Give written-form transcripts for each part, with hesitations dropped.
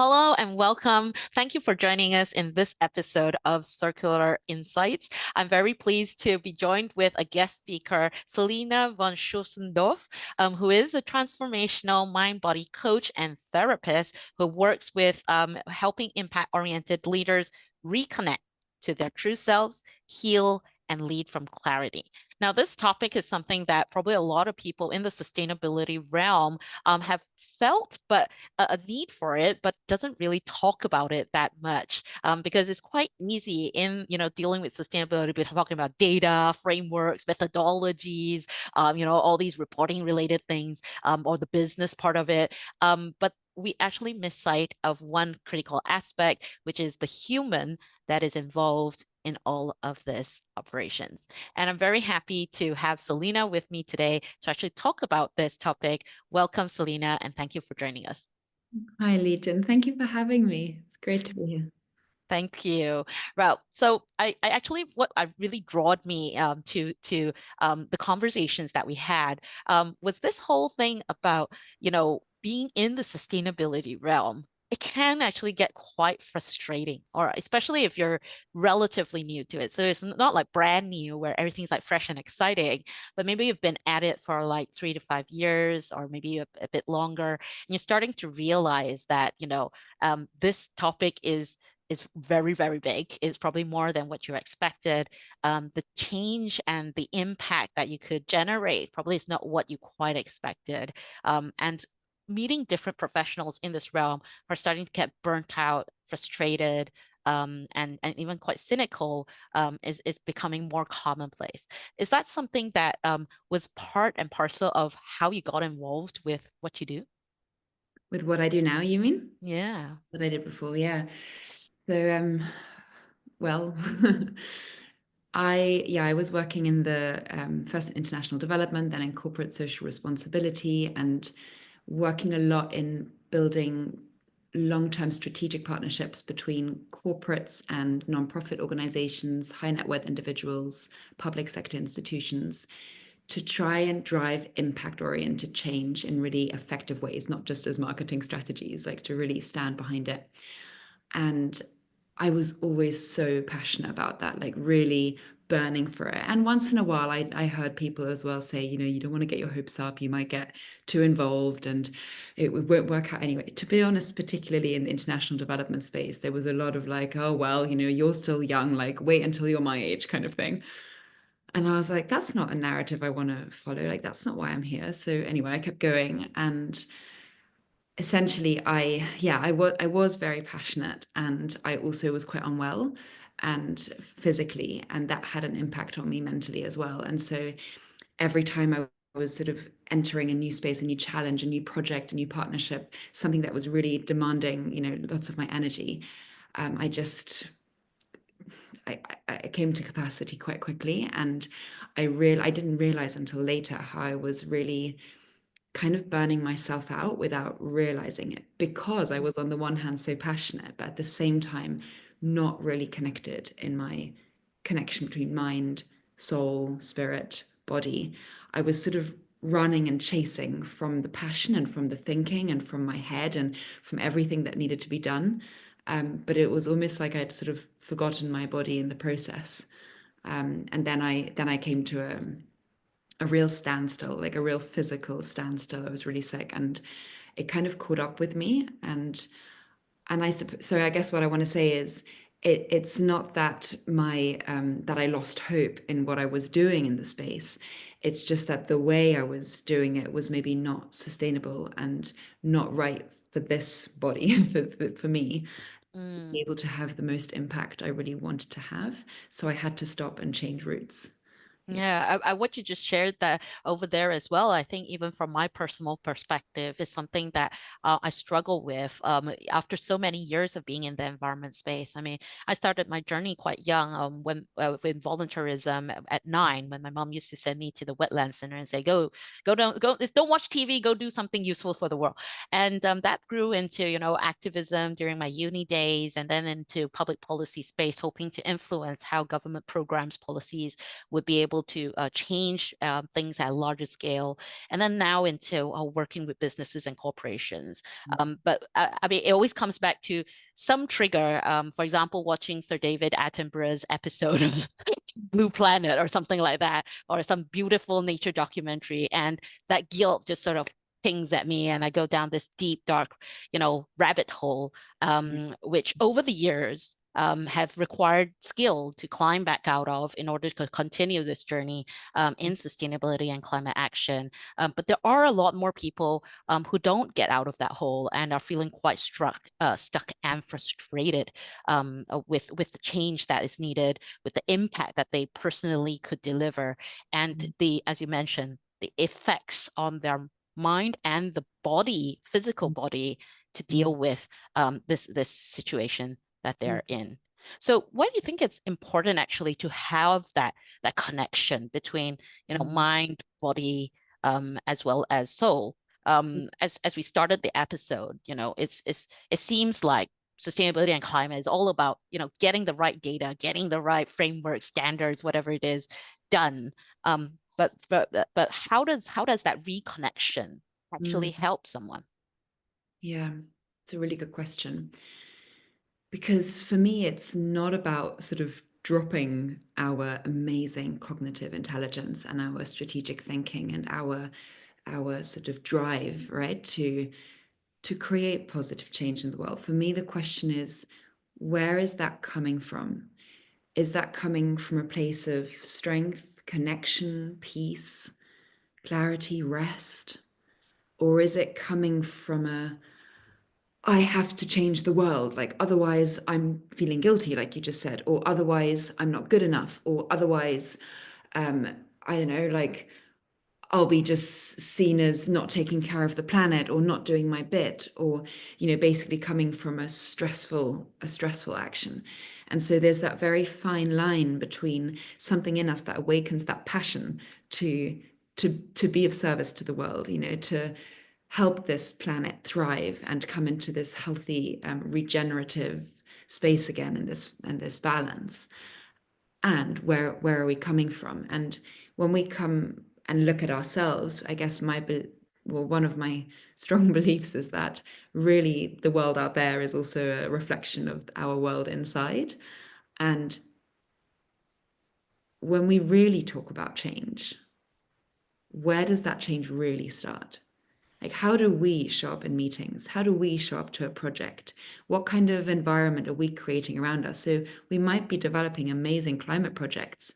Hello and welcome. Thank you for joining us in this episode of Circular Insights. I'm very pleased to be joined with a guest speaker, Selina von Schultzendorff, who is a transformational mind-body coach and therapist who works with helping impact-oriented leaders reconnect to their true selves, heal, and lead from clarity. Now, this topic is something that probably a lot of people in the sustainability realm have felt, but a need for it, but doesn't really talk about it that much because it's quite easy in dealing with sustainability. We're talking about data, frameworks, methodologies, all these reporting related things or the business part of it. But we actually miss sight of one critical aspect, which is the human that is involved in all of this operations. And I'm very happy to have Selina with me today to actually talk about this topic. Welcome, Selina, and thank you for joining us. Hi, Lijin. Thank you for having me. It's great to be here. Thank you. Well, so I actually what I really drawed me to the conversations that we had was this whole thing about being in the sustainability realm. It can actually get quite frustrating, or especially if you're relatively new to it. So it's not like brand new where everything's like fresh and exciting, but maybe you've been at it for like 3 to 5 years, or maybe a bit longer, and you're starting to realize that this topic is very, very big. It's probably more than what you expected. The change and the impact that you could generate probably is not what you quite expected. And meeting different professionals in this realm are starting to get burnt out, frustrated, and even quite cynical is becoming more commonplace. Is that something that was part and parcel of how you got involved with what you do? With what I do now, you mean? Yeah. What I did before, yeah. So, well, I was working in the first in international development, then in corporate social responsibility, and working a lot in building long-term strategic partnerships between corporates and nonprofit organizations, high net worth individuals, public sector institutions, to try and drive impact-oriented change in really effective ways, not just as marketing strategies, like to really stand behind it. And I was always so passionate about that, like really burning for it. And once in a while, I heard people as well say, you don't want to get your hopes up. You might get too involved and it won't work out anyway. To be honest, particularly in the international development space, there was a lot of like, oh, well, you're still young, like wait until you're my age kind of thing. And I was like, that's not a narrative I want to follow. Like, that's not why I'm here. So anyway, I kept going. And essentially I was very passionate, and I also was quite unwell and physically, and that had an impact on me mentally as well. And so every time I was sort of entering a new space, a new challenge, a new project, a new partnership, something that was really demanding, lots of my energy, I just I came to capacity quite quickly. And I didn't realize until later how I was really kind of burning myself out without realizing it, because I was on the one hand so passionate, but at the same time not really connected in my connection between mind, soul, spirit, body. I was sort of running and chasing from the passion and from the thinking and from my head and from everything that needed to be done. But it was almost like I'd sort of forgotten my body in the process. And then I came to a real standstill, like a real physical standstill. I was really sick, and it kind of caught up with me. And so I guess what I want to say is it's not that that I lost hope in what I was doing in the space. It's just that the way I was doing it was maybe not sustainable and not right for this body, for me, to be Mm. able to have the most impact I really wanted to have. So I had to stop and change routes. Yeah. Yeah, what you just shared that over there as well, I think even from my personal perspective is something that I struggle with after so many years of being in the environment space. I mean, I started my journey quite young when with volunteerism at 9, when my mom used to send me to the wetland center and say, go down, don't watch TV, go do something useful for the world. And that grew into, activism during my uni days, and then into public policy space, hoping to influence how government programs, policies would be able able to change things at a larger scale, and then now into working with businesses and corporations. But I mean, it always comes back to some trigger. For example, watching Sir David Attenborough's episode of Blue Planet or something like that, or some beautiful nature documentary, and that guilt just sort of pings at me, and I go down this deep, dark, rabbit hole, which over the years have required skill to climb back out of in order to continue this journey in sustainability and climate action. But there are a lot more people who don't get out of that hole and are feeling quite stuck and frustrated with the change that is needed, with the impact that they personally could deliver, and as you mentioned, the effects on their mind and the body, physical body, to deal with this situation that they're in. So why do you think it's important actually to have that connection between mind, body, as well as soul? As we started the episode, it seems like sustainability and climate is all about getting the right data, getting the right framework, standards, whatever it is, done. But how does that reconnection actually help someone? Yeah, it's a really good question. Because for me, it's not about sort of dropping our amazing cognitive intelligence and our strategic thinking and our sort of drive, right, to create positive change in the world. For me, the question is, where is that coming from? Is that coming from a place of strength, connection, peace, clarity, rest? Or is it coming from I have to change the world, like otherwise I'm feeling guilty, like you just said, or otherwise I'm not good enough, or otherwise, I don't know, like I'll be just seen as not taking care of the planet or not doing my bit, or basically coming from a stressful action. And so there's that very fine line between something in us that awakens that passion to be of service to the world, to help this planet thrive and come into this healthy, regenerative space again, in this balance. And where are we coming from? And when we come and look at ourselves, I guess one of my strong beliefs is that really the world out there is also a reflection of our world inside. And when we really talk about change, where does that change really start? Like, how do we show up in meetings? How do we show up to a project? What kind of environment are we creating around us? So we might be developing amazing climate projects.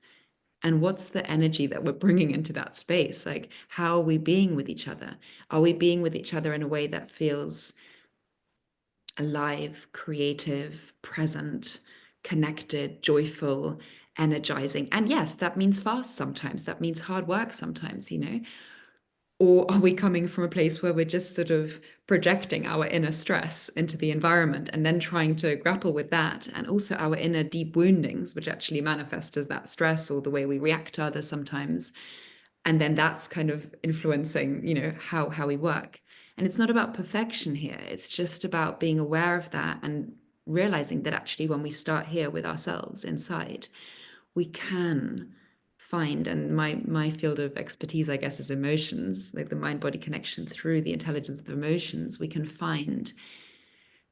And what's the energy that we're bringing into that space? Like, how are we being with each other? Are we being with each other in a way that feels alive, creative, present, connected, joyful, energizing? And yes, that means fast sometimes. That means hard work sometimes, Or are we coming from a place where we're just sort of projecting our inner stress into the environment and then trying to grapple with that, and also our inner deep woundings, which actually manifest as that stress or the way we react to others sometimes. And then that's kind of influencing, how we work. And it's not about perfection here. It's just about being aware of that and realizing that actually when we start here with ourselves inside, we can find, and my field of expertise, I guess, is emotions, like the mind-body connection through the intelligence of emotions. We can find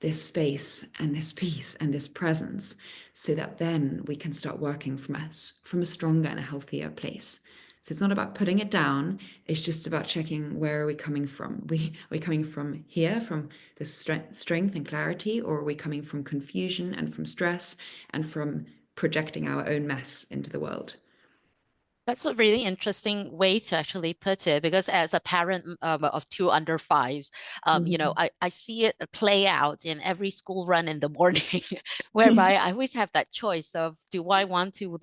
this space and this peace and this presence, so that then we can start working from a stronger and a healthier place. So it's not about putting it down. It's just about checking, where are we coming from? Are we coming from here, from this strength and clarity, or are we coming from confusion and from stress and from projecting our own mess into the world? That's a really interesting way to actually put it, because as a parent of two under fives, I see it play out in every school run in the morning, whereby I always have that choice of, do I want to,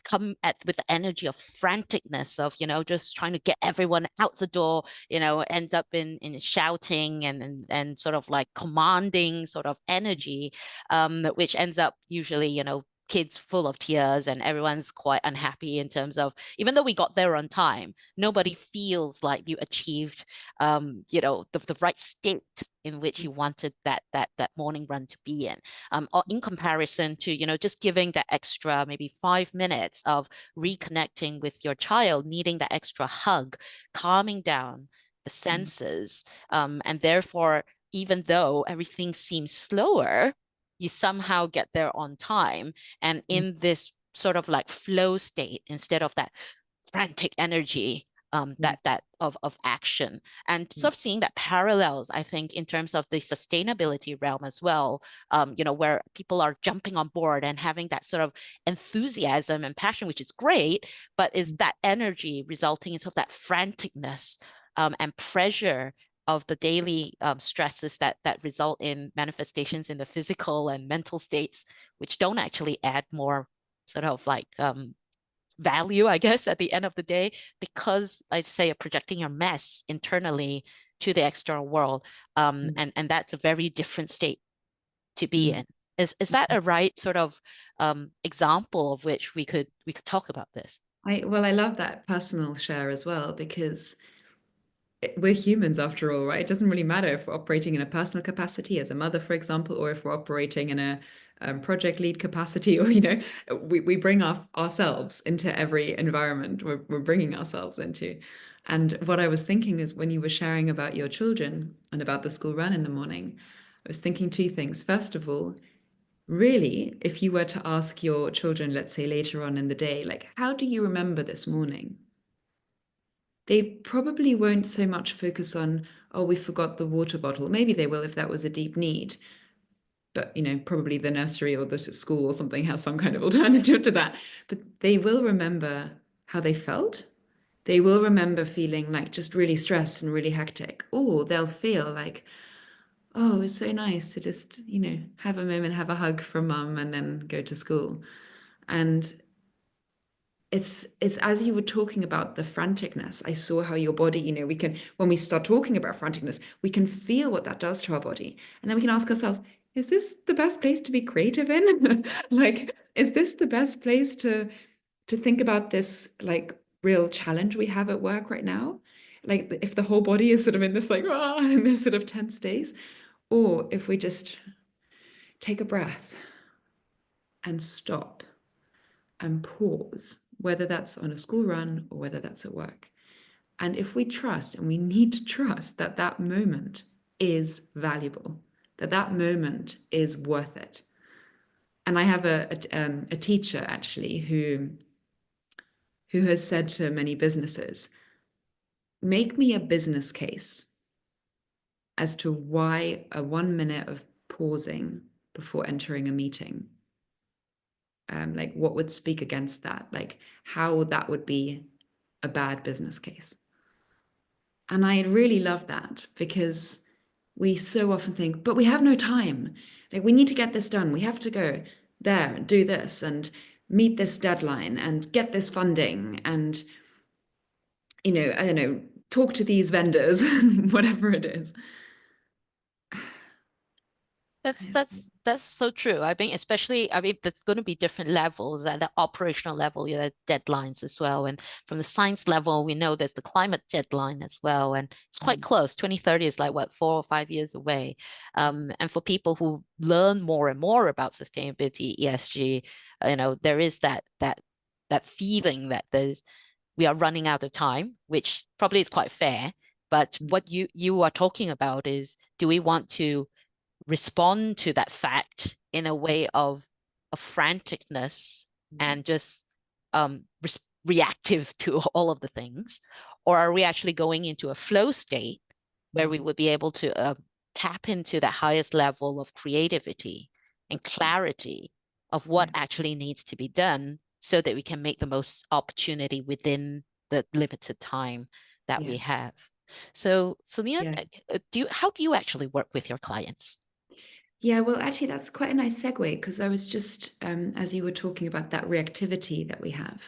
come with the energy of franticness of, just trying to get everyone out the door, ends up in shouting and sort of like commanding sort of energy, which ends up usually, kids full of tears and everyone's quite unhappy in terms of, even though we got there on time, nobody feels like you achieved the right state in which you wanted that morning run to be in, or in comparison to just giving that extra maybe 5 minutes of reconnecting with your child, needing that extra hug, calming down the senses, and therefore, even though everything seems slower, you somehow get there on time and in this sort of like flow state instead of that frantic energy, that of action, and sort of seeing that parallels, I think, in terms of the sustainability realm as well, where people are jumping on board and having that sort of enthusiasm and passion, which is great, but is that energy resulting in sort of that franticness, and pressure of the daily stresses that result in manifestations in the physical and mental states, which don't actually add more sort of like value, I guess, at the end of the day, because, I say, you're projecting your mess internally to the external world, and that's a very different state to be in. Is that a right sort of example of which we could talk about this? I love that personal share as well, because we're humans after all, right? It doesn't really matter if we're operating in a personal capacity as a mother, for example, or if we're operating in a project lead capacity, or we bring ourselves into every environment we're bringing ourselves into. And what I was thinking is, when you were sharing about your children and about the school run in the morning, I was thinking two things. First of all, really, if you were to ask your children, let's say later on in the day, like, how do you remember this morning? They probably won't so much focus on, oh, we forgot the water bottle. Maybe they will if that was a deep need. But, probably the nursery or the school or something has some kind of alternative to that. But they will remember how they felt. They will remember feeling like just really stressed and really hectic. Or they'll feel like, oh, it's so nice to just, have a moment, have a hug from mum, and then go to school. And it's as you were talking about the franticness, I saw how your body, we can, when we start talking about franticness, we can feel what that does to our body. And then we can ask ourselves, is this the best place to be creative in? Like, is this the best place to think about this, like, real challenge we have at work right now? Like, if the whole body is sort of in this, like, in this sort of tense state, or if we just take a breath and stop and pause, whether that's on a school run or whether that's at work. And if we trust, and we need to trust, that that moment is valuable, that that moment is worth it. And I have a teacher actually who has said to many businesses, make me a business case as to why a 1 minute of pausing before entering a meeting, like, what would speak against that? Like, how that would be a bad business case. And I really love that, because we so often think, but we have no time. Like, we need to get this done. We have to go there and do this and meet this deadline and get this funding and, I don't know, talk to these vendors, whatever it is. That's so true. I think, especially, there's going to be different levels at the operational level, deadlines as well. And from the science level, we know there's the climate deadline as well. And it's quite close. 2030 is like, what, 4 or 5 years away. And for people who learn more and more about sustainability, ESG, there is that feeling that we are running out of time, which probably is quite fair. But what you are talking about is, do we want to respond to that fact in a way of franticness and just reactive to all of the things? Or are we actually going into a flow state where we would be able to tap into the highest level of creativity and clarity of what actually needs to be done so that we can make the most opportunity within the limited time that we have? So, Selina, how do you actually work with your clients? Yeah, well, actually, that's quite a nice segue, because I was just, as you were talking about that reactivity that we have,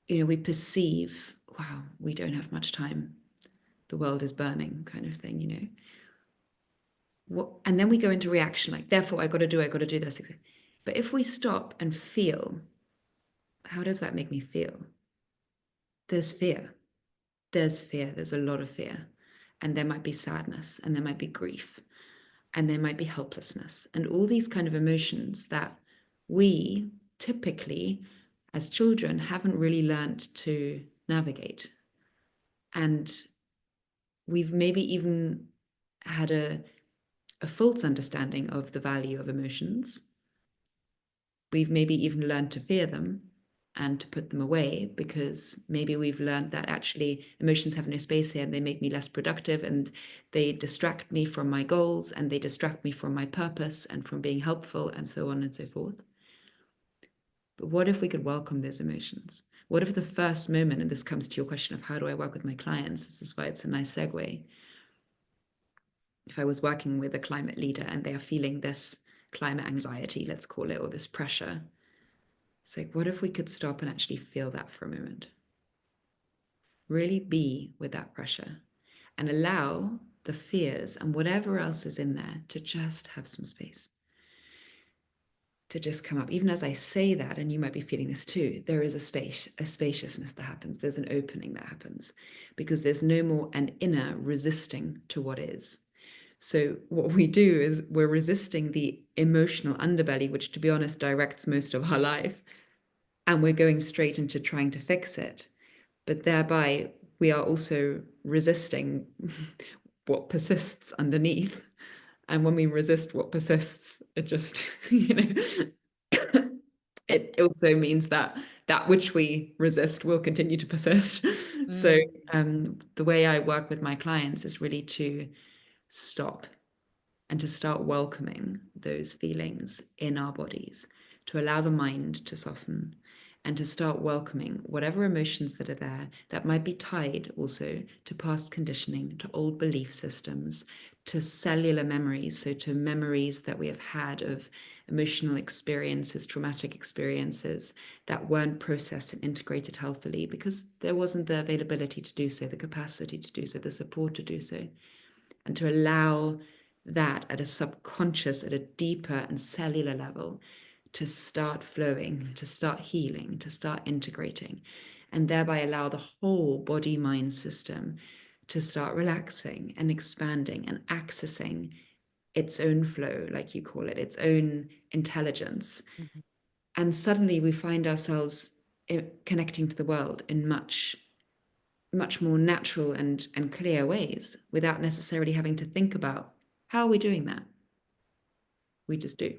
we perceive, wow, we don't have much time. The world is burning, kind of thing. And then we go into reaction, like, therefore, I got to do this. But if we stop and feel, how does that make me feel? There's fear. There's fear. There's a lot of fear. And there might be sadness, and there might be grief, and there might be helplessness, and all these kind of emotions that we typically, as children, haven't really learned to navigate. And we've maybe even had a false understanding of the value of emotions. We've maybe even learned to fear them and to put them away, because maybe we've learned that actually emotions have no space here, and they make me less productive, and they distract me from my goals, and they distract me from my purpose and from being helpful, and so on and so forth. But what if we could welcome those emotions? What if the first moment, and this comes to your question of how do I work with my clients, this is why it's a nice segue. If I was working with a climate leader and they are feeling this climate anxiety, let's call it, or this pressure, it's like, what if we could stop and actually feel that for a moment? Really be with that pressure and allow the fears and whatever else is in there to just have some space, to just come up. Even as I say that, and you might be feeling this too, there is a spaciousness that happens. There's an opening that happens, because there's no more an inner resisting to what is. So what we do is we're resisting the emotional underbelly, which, to be honest, directs most of our life, and we're going straight into trying to fix it. But thereby, we are also resisting what persists underneath. And when we resist what persists, it just, it also means that that which we resist will continue to persist. So the way I work with my clients is really to stop and to start welcoming those feelings in our bodies, to allow the mind to soften, and to start welcoming whatever emotions that are there that might be tied also to past conditioning, to old belief systems, to cellular memories, so to memories that we have had of emotional experiences, traumatic experiences that weren't processed and integrated healthily because there wasn't the availability to do so, the capacity to do so, the support to do so. And to allow that at a subconscious, at a deeper and cellular level, to start flowing, to start healing, to start integrating, and thereby allow the whole body-mind system to start relaxing and expanding and accessing its own flow, like you call it, its own intelligence. Mm-hmm. And suddenly we find ourselves connecting to the world in much more natural and clear ways, without necessarily having to think about how are we doing that. We just do.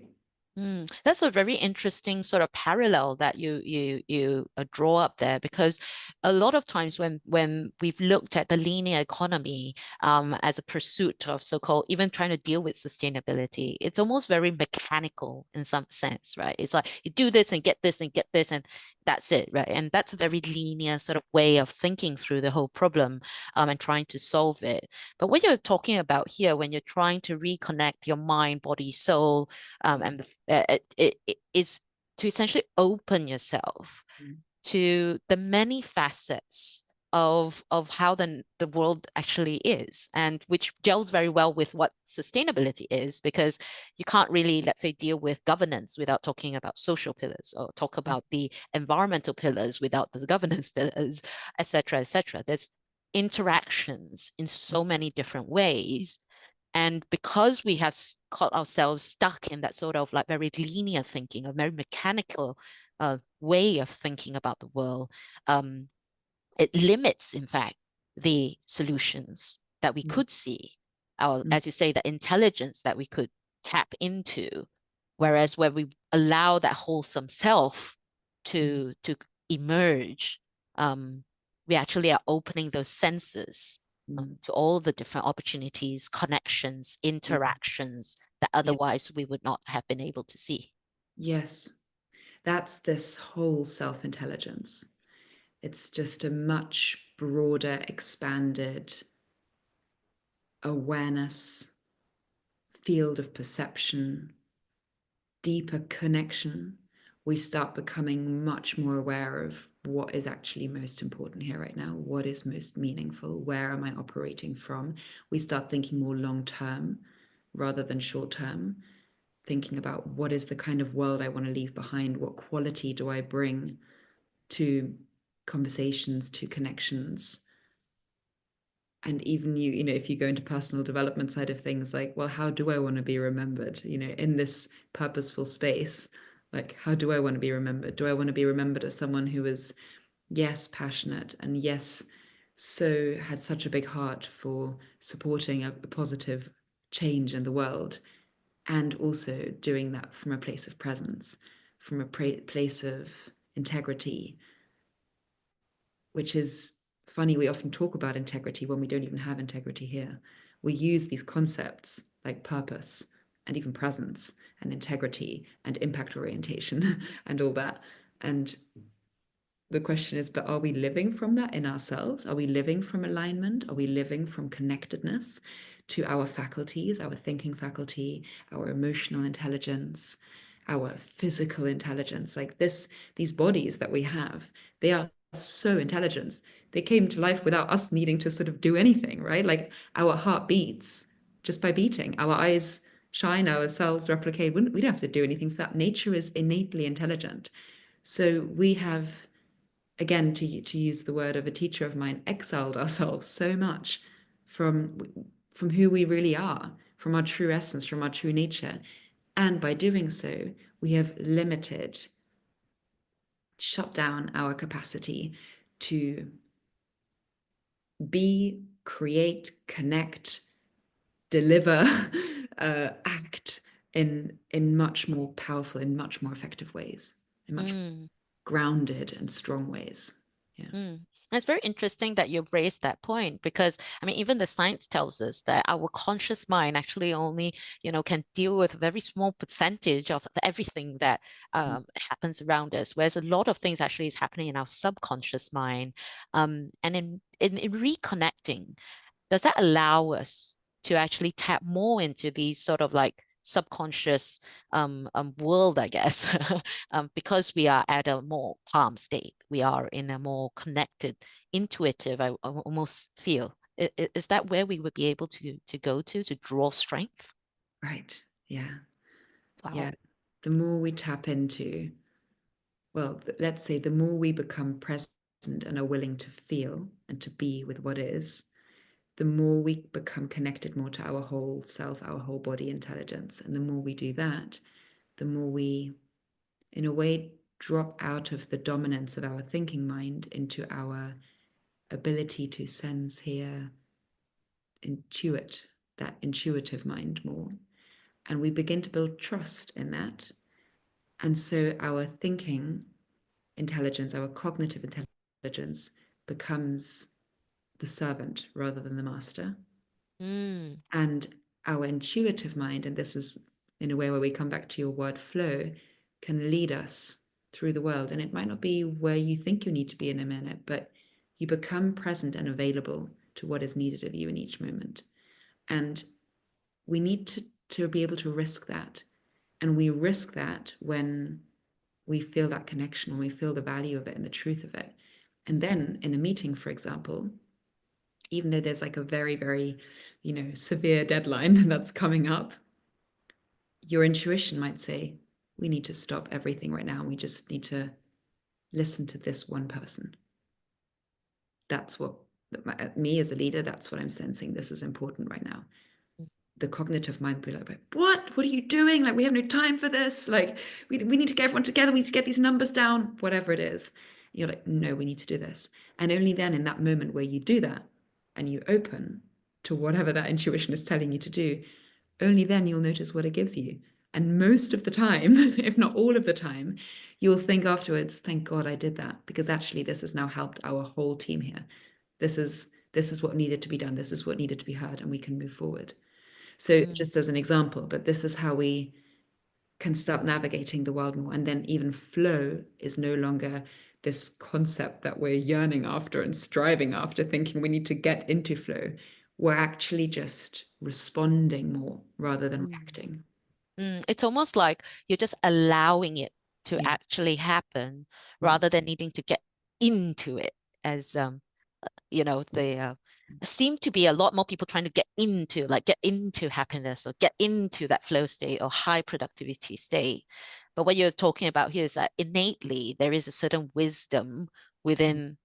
That's a very interesting sort of parallel that you draw up there, because a lot of times when we've looked at the linear economy as a pursuit of so-called even trying to deal with sustainability, it's almost very mechanical in some sense, right? It's like you do this and get this and get this and that's it, right? And that's a very linear sort of way of thinking through the whole problem and trying to solve it. But what you're talking about here, when you're trying to reconnect your mind, body, soul, and it is to essentially open yourself to the many facets of how the world actually is, and which gels very well with what sustainability is, because you can't really, let's say, deal with governance without talking about social pillars, or talk about the environmental pillars without the governance pillars, etc., etc. There's interactions in so many different ways. And because we have caught ourselves stuck in that sort of like very linear thinking, a very mechanical way of thinking about the world, it limits, in fact, the solutions that we could see, as you say, the intelligence that we could tap into. Whereas where we allow that wholesome self to emerge, we actually are opening those senses to all the different opportunities, connections, interactions that otherwise we would not have been able to see. Yes, that's this whole self-intelligence. It's just a much broader, expanded awareness, field of perception, deeper connection. We start becoming much more aware of what is actually most important here right now, what is most meaningful, where am I operating from? We start thinking more long term rather than short term. thinking about what is the kind of world I want to leave behind, what quality do I bring to conversations, to connections. And even you know, if you go into personal development side of things, like, well, how do I want to be remembered, you know, in this purposeful space? Like, how do I want to be remembered? Do I want to be remembered as someone who is, yes, passionate, and yes, so had such a big heart for supporting a positive change in the world, and also doing that from a place of presence, from a place of integrity, which is funny. We often talk about integrity when we don't even have integrity here. We use these concepts like purpose and even presence and integrity and impact orientation and all that. And the question is, but are we living from that in ourselves? Are we living from alignment? Are we living from connectedness to our faculties, our thinking faculty, our emotional intelligence, our physical intelligence? Like these bodies that we have, they are so intelligent. They came to life without us needing to sort of do anything, right? Like our heart beats just by beating. Our eyes shine, our cells replicate. We don't have to do anything for that. Nature is innately intelligent. So we have, again, to use the word of a teacher of mine, exiled ourselves so much from who we really are, from our true essence, from our true nature. And by doing so, we have limited, shut down our capacity to be, create, connect, deliver, act in much more powerful, in much more effective ways, in much grounded and strong ways. Yeah. And it's very interesting that you've raised that point, because I mean, even the science tells us that our conscious mind actually only, can deal with a very small percentage of everything that happens around us, whereas a lot of things actually is happening in our subconscious mind. And in reconnecting, does that allow us to actually tap more into these sort of like subconscious world, I guess, because we are at a more calm state. We are in a more connected, intuitive, I almost feel. Is that where we would be able to go to draw strength? Right. Yeah. Wow. Yeah. The more we tap into, well, let's say the more we become present and are willing to feel and to be with what is, the more we become connected more to our whole self, our whole body intelligence. And the more we do that, the more we, in a way, drop out of the dominance of our thinking mind into our ability to sense, hear, intuit, that intuitive mind more. And we begin to build trust in that. And so our thinking intelligence, our cognitive intelligence, becomes the servant rather than the master. And our intuitive mind, and this is in a way where we come back to your word flow, can lead us through the world. And it might not be where you think you need to be in a minute, but you become present and available to what is needed of you in each moment. And we need to be able to risk that. And we risk that when we feel that connection, when we feel the value of it and the truth of it. And then in a meeting, for example, even though there's like a very, very, severe deadline that's coming up, your intuition might say, we need to stop everything right now. We just need to listen to this one person. That's what, me as a leader, that's what I'm sensing. This is important right now. The cognitive mind will be like, what are you doing? Like, we have no time for this. Like, we need to get everyone together. We need to get these numbers down, whatever it is. You're like, no, we need to do this. And only then, in that moment where you do that and you open to whatever that intuition is telling you to do, only then you'll notice what it gives you. And most of the time, if not all of the time, you'll think afterwards, thank God I did that, because actually this has now helped our whole team here. This is what needed to be done. This is what needed to be heard, and we can move forward. So just as an example, but this is how we can start navigating the world more. And then even flow is no longer this concept that we're yearning after and striving after, thinking we need to get into flow. We're actually just responding more rather than reacting. It's almost like you're just allowing it to actually happen rather than needing to get into it, as There seem to be a lot more people trying to get into happiness or get into that flow state or high productivity state. But what you're talking about here is that innately there is a certain wisdom within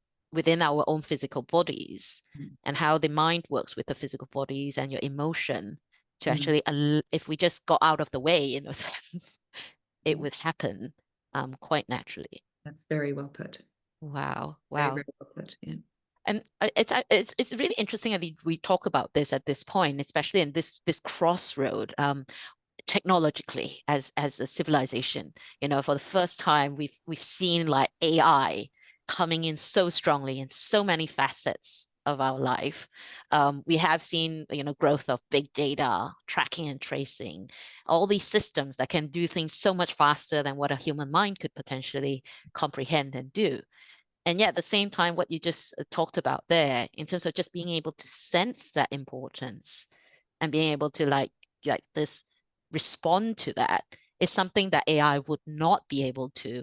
our own physical bodies, and how the mind works with the physical bodies and your emotion to actually, if we just got out of the way, in a sense, it would happen quite naturally. That's very well put. Wow. Very, very well put. Yeah. And it's really interesting that we talk about this at this point, especially in this crossroad, technologically, as a civilization. For the first time, we've seen like AI coming in so strongly in so many facets of our life. We have seen growth of big data, tracking and tracing, all these systems that can do things so much faster than what a human mind could potentially comprehend and do. And yet at the same time, what you just talked about there, in terms of just being able to sense that importance and being able to like this respond to that, is something that AI would not be able to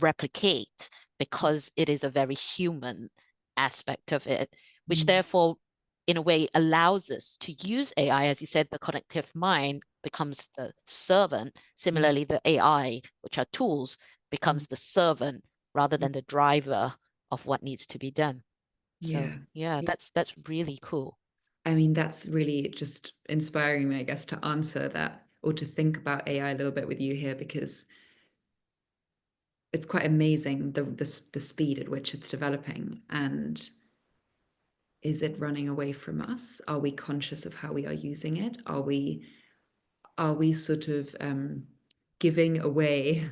replicate, because it is a very human aspect of it, which therefore in a way allows us to use AI. As you said, the connective mind becomes the servant. Similarly, the AI, which are tools, becomes the servant rather than the driver of what needs to be done. So yeah, that's really cool. I mean, that's really just inspiring me, I guess, to answer that, or to think about AI a little bit with you here, because it's quite amazing the speed at which it's developing. And is it running away from us? Are we conscious of how we are using it? Are we sort of giving away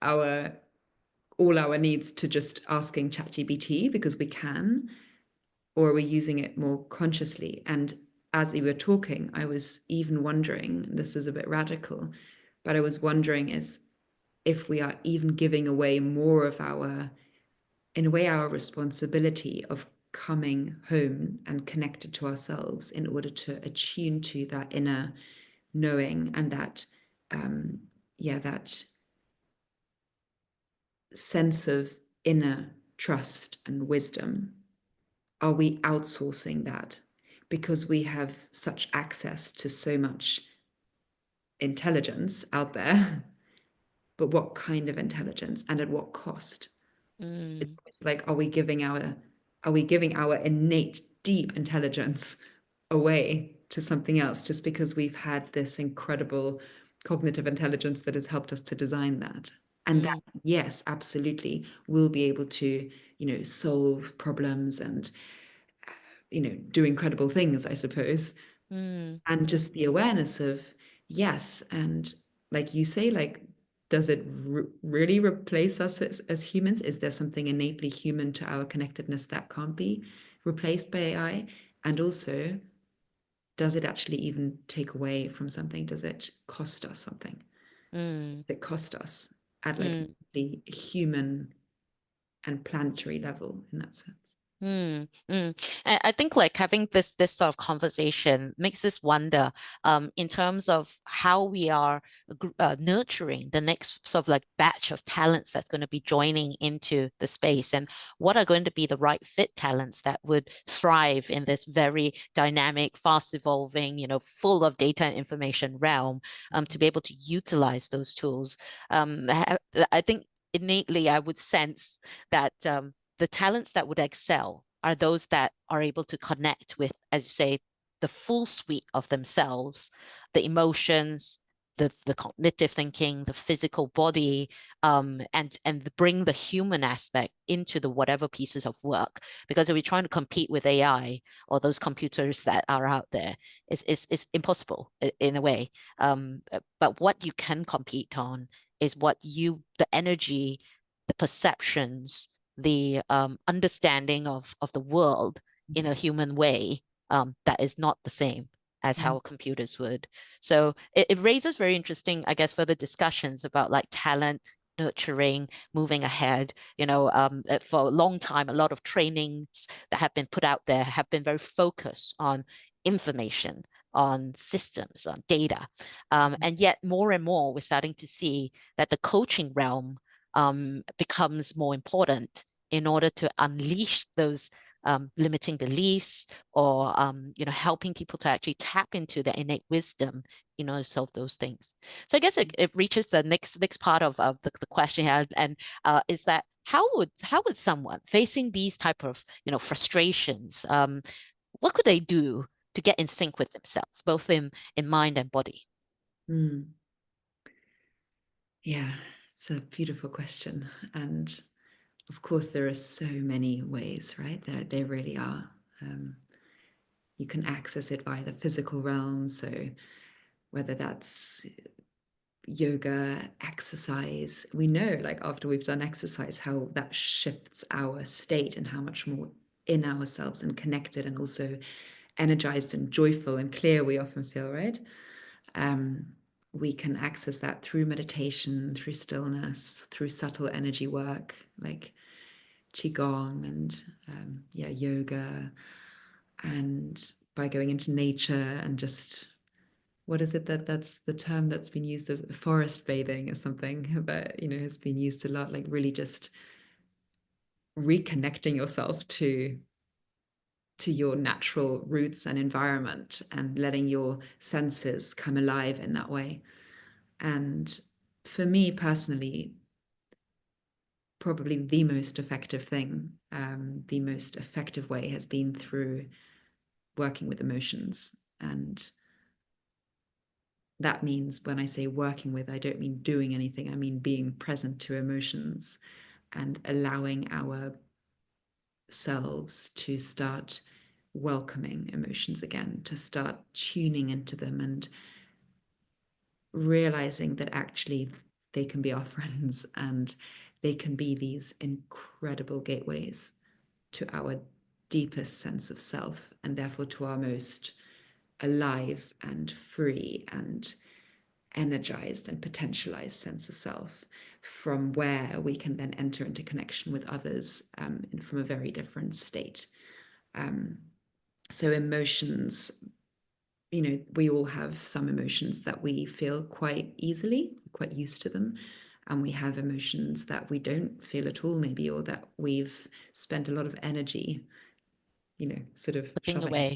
all our needs to just asking ChatGPT because we can? Or are we using it more consciously? And as we were talking, I was even wondering, this is a bit radical, but I was wondering if we are even giving away more of in a way, our responsibility of coming home and connected to ourselves in order to attune to that inner knowing and that sense of inner trust and wisdom. Are we outsourcing that because we have such access to so much intelligence out there? But what kind of intelligence, and at what cost? It's like, are we giving our innate deep intelligence away to something else just because we've had this incredible cognitive intelligence that has helped us to design that? And that, yes, absolutely, will be able to solve problems and do incredible things, I suppose. And just the awareness of, yes, and like you say, like, does it really replace us as humans? Is there something innately human to our connectedness that can't be replaced by AI? And also, does it actually even take away from something? Does it cost us something? Does it cost us at like the human and planetary level in that sense? I think like having this sort of conversation makes us wonder, in terms of how we are nurturing the next sort of like batch of talents that's going to be joining into the space, and what are going to be the right fit talents that would thrive in this very dynamic, fast evolving, full of data and information realm, to be able to utilize those tools. I think innately I would sense that the talents that would excel are those that are able to connect with, as you say, the full suite of themselves, the emotions, the cognitive thinking, the physical body, and bring the human aspect into the whatever pieces of work. Because if we're trying to compete with AI or those computers that are out there, it's impossible in a way. But what you can compete on is the energy, the perceptions, the understanding of the world in a human way, that is not the same as how computers would. So it raises very interesting, I guess, further discussions about like talent, nurturing, moving ahead. For a long time, a lot of trainings that have been put out there have been very focused on information, on systems, on data. And yet more and more, we're starting to see that the coaching realm becomes more important in order to unleash those limiting beliefs, or helping people to actually tap into their innate wisdom, solve those things. So I guess it reaches the next part of the question here, and is that how would someone facing these type of frustrations, what could they do to get in sync with themselves, both in mind and body? Yeah, it's a beautiful question. And of course, there are so many ways, right? There really are. You can access it via the physical realm. So whether that's yoga, exercise, we know like after we've done exercise, how that shifts our state and how much more in ourselves and connected and also energized and joyful and clear we often feel, right? We can access that through meditation, through stillness, through subtle energy work like qigong and yoga, and by going into nature and just, what is it that's the term that's been used, of forest bathing or something that has been used a lot, like really just reconnecting yourself to your natural roots and environment and letting your senses come alive in that way. And for me personally, probably the most effective thing, the most effective way has been through working with emotions. And that means, when I say working with, I don't mean doing anything. I mean being present to emotions and allowing ourselves to start welcoming emotions again, to start tuning into them and realizing that actually they can be our friends and they can be these incredible gateways to our deepest sense of self, and therefore to our most alive and free and energized and potentialized sense of self, from where we can then enter into connection with others from a very different state. So emotions, we all have some emotions that we feel quite easily, quite used to them. And we have emotions that we don't feel at all, maybe, or that we've spent a lot of energy, sort of Putting chopping away. away.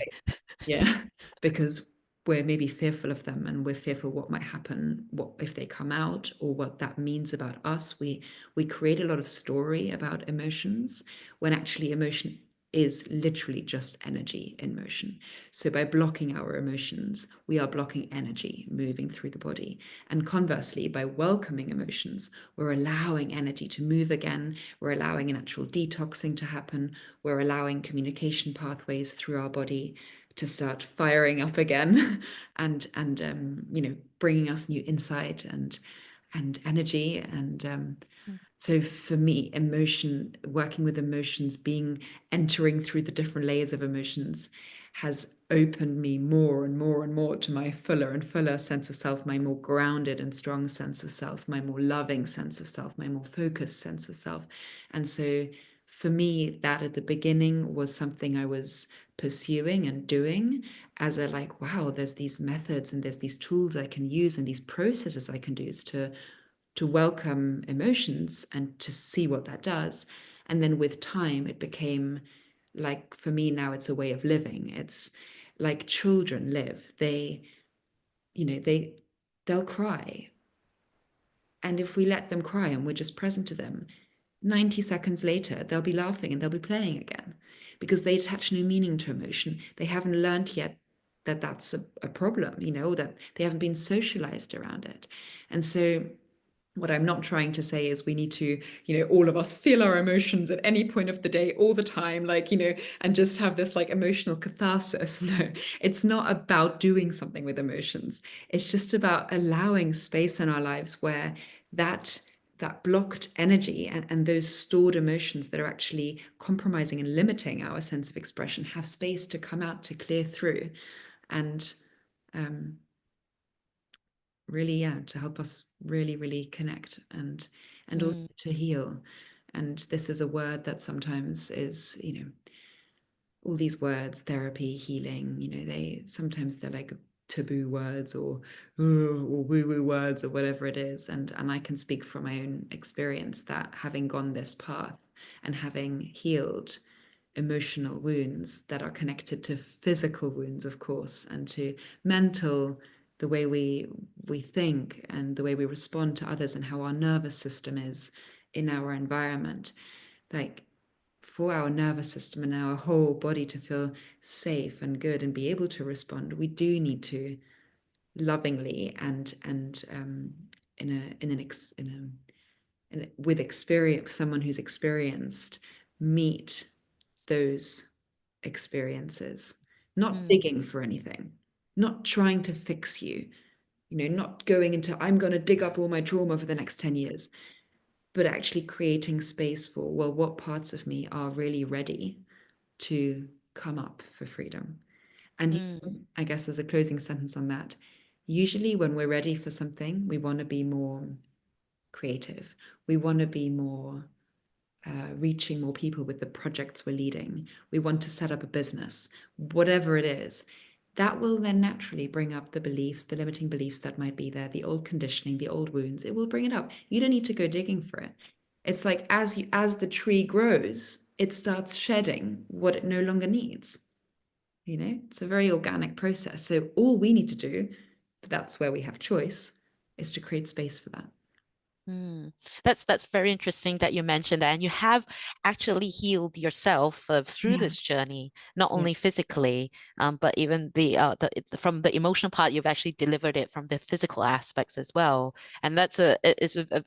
Yeah, because we're maybe fearful of them and we're fearful what might happen, what if they come out, or what that means about us. We create a lot of story about emotions, when actually emotion is literally just energy in motion. So by blocking our emotions, we are blocking energy moving through the body. And conversely, by welcoming emotions, we're allowing energy to move again. We're allowing a natural detoxing to happen. We're allowing communication pathways through our body to start firing up again and bringing us new insight and energy. And so for me, emotion, working with emotions, entering through the different layers of emotions, has opened me more and more and more to my fuller and fuller sense of self, my more grounded and strong sense of self, my more loving sense of self, my more focused sense of self. And so for me, that at the beginning was something I was pursuing and doing as a like, wow, there's these methods and there's these tools I can use and these processes I can use to welcome emotions and to see what that does. And then with time, it became like, for me now, it's a way of living. It's like children live. They'll cry. And if we let them cry and we're just present to them, 90 seconds later, they'll be laughing and they'll be playing again, because they attach no meaning to emotion. They haven't learned yet that that's a problem, that they haven't been socialized around it. And so what I'm not trying to say is we need to, all of us feel our emotions at any point of the day, all the time, and just have this like emotional catharsis. No, it's not about doing something with emotions. It's just about allowing space in our lives where that blocked energy and those stored emotions that are actually compromising and limiting our sense of expression have space to come out, to clear through. And really, to help us really, really connect and also to heal. And this is a word that sometimes is, all these words, therapy, healing, they're like taboo words or woo-woo words or whatever it is. And I can speak from my own experience that, having gone this path, and having healed emotional wounds that are connected to physical wounds, of course, and to mental, the way we think and the way we respond to others and how our nervous system is in our environment. Like, for our nervous system and our whole body to feel safe and good and be able to respond, we do need to lovingly and with experience, someone who's experienced, meet those experiences, not Mm, digging for anything, not trying to fix you, not going into, I'm going to dig up all my trauma for the next 10 years, but actually creating space for, well, what parts of me are really ready to come up for freedom. And mm, I guess as a closing sentence on that, usually when we're ready for something, we want to be more creative. We want to be more reaching more people with the projects we're leading. We want to set up a business, whatever it is. That will then naturally bring up the beliefs, the limiting beliefs that might be there, the old conditioning, the old wounds. It will bring it up. You don't need to go digging for it. It's like as the tree grows, it starts shedding what it no longer needs. It's a very organic process. So all we need to do, but that's where we have choice, is to create space for that. mm. That's very interesting that you mentioned that, and you have actually healed yourself through Yeah. this journey, not Yeah. only physically, but even from the emotional part, you've actually delivered it from the physical aspects as well, and it's a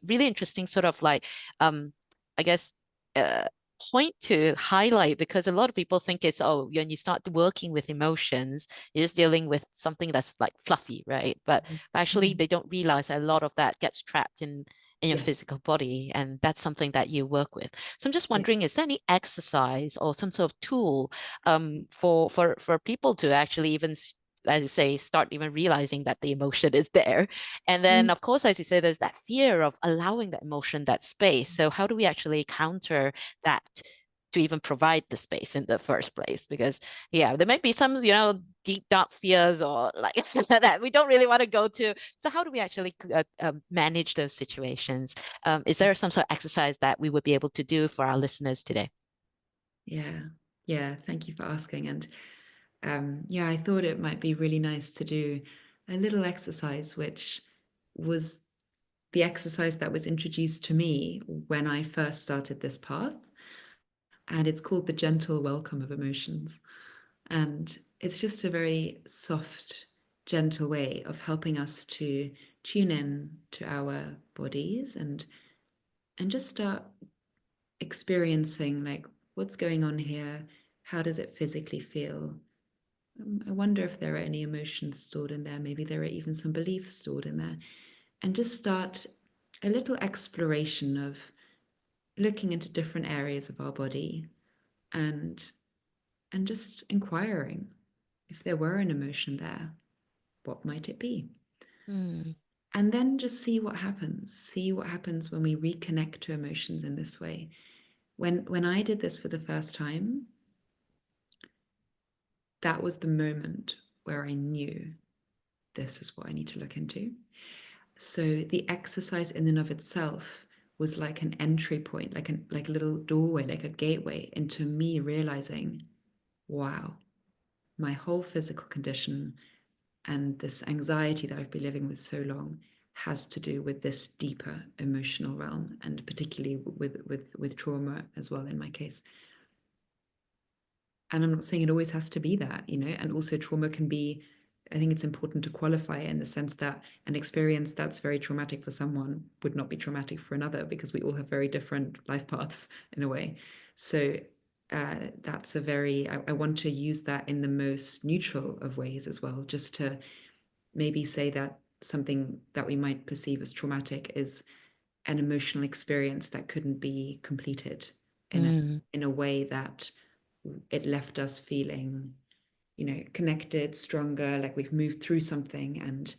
really interesting sort of like, I guess. Uh, Point to highlight, because a lot of people think it's, oh, when you start working with emotions, you're just dealing with something that's like fluffy, right? But actually Mhm. they don't realize a lot of that gets trapped in your Yes. physical body, and that's something that you work with. So I'm just Yeah. wondering, is there any exercise or some sort of tool for people to actually even, as you say, start even realizing that the emotion is there? And then, Mm. of course, as you say, there's that fear of allowing that emotion that space. So how do we actually counter that to even provide the space in the first place? Because yeah, there might be some, deep dark fears or like that we don't really want to go to. So how do we actually manage those situations? Is there some sort of exercise that we would be able to do for our listeners today? Yeah. Yeah. Thank you for asking. And yeah, I thought it might be really nice to do a little exercise, which was the exercise that was introduced to me when I first started this path. And it's called the gentle welcome of emotions. And it's just a very soft, gentle way of helping us to tune in to our bodies and just start experiencing, like, what's going on here? How does it physically feel? I wonder if there are any emotions stored in there. Maybe there are even some beliefs stored in there. And just start a little exploration of looking into different areas of our body and just inquiring, if there were an emotion there, what might it be? Mm, And then just see what happens. See what happens when we reconnect to emotions in this way. When I did this for the first time, that was the moment where I knew this is what I need to look into. So the exercise in and of itself was like an entry point, like a little doorway, like a gateway into me realizing, wow, my whole physical condition and this anxiety that I've been living with so long has to do with this deeper emotional realm, and particularly with trauma as well in my case. And I'm not saying it always has to be that, and also trauma can be, I think it's important to qualify it in the sense that an experience that's very traumatic for someone would not be traumatic for another, because we all have very different life paths in a way. So that's I want to use that in the most neutral of ways as well, just to maybe say that something that we might perceive as traumatic is an emotional experience that couldn't be completed mm, in a way that it left us feeling, connected, stronger, like we've moved through something, and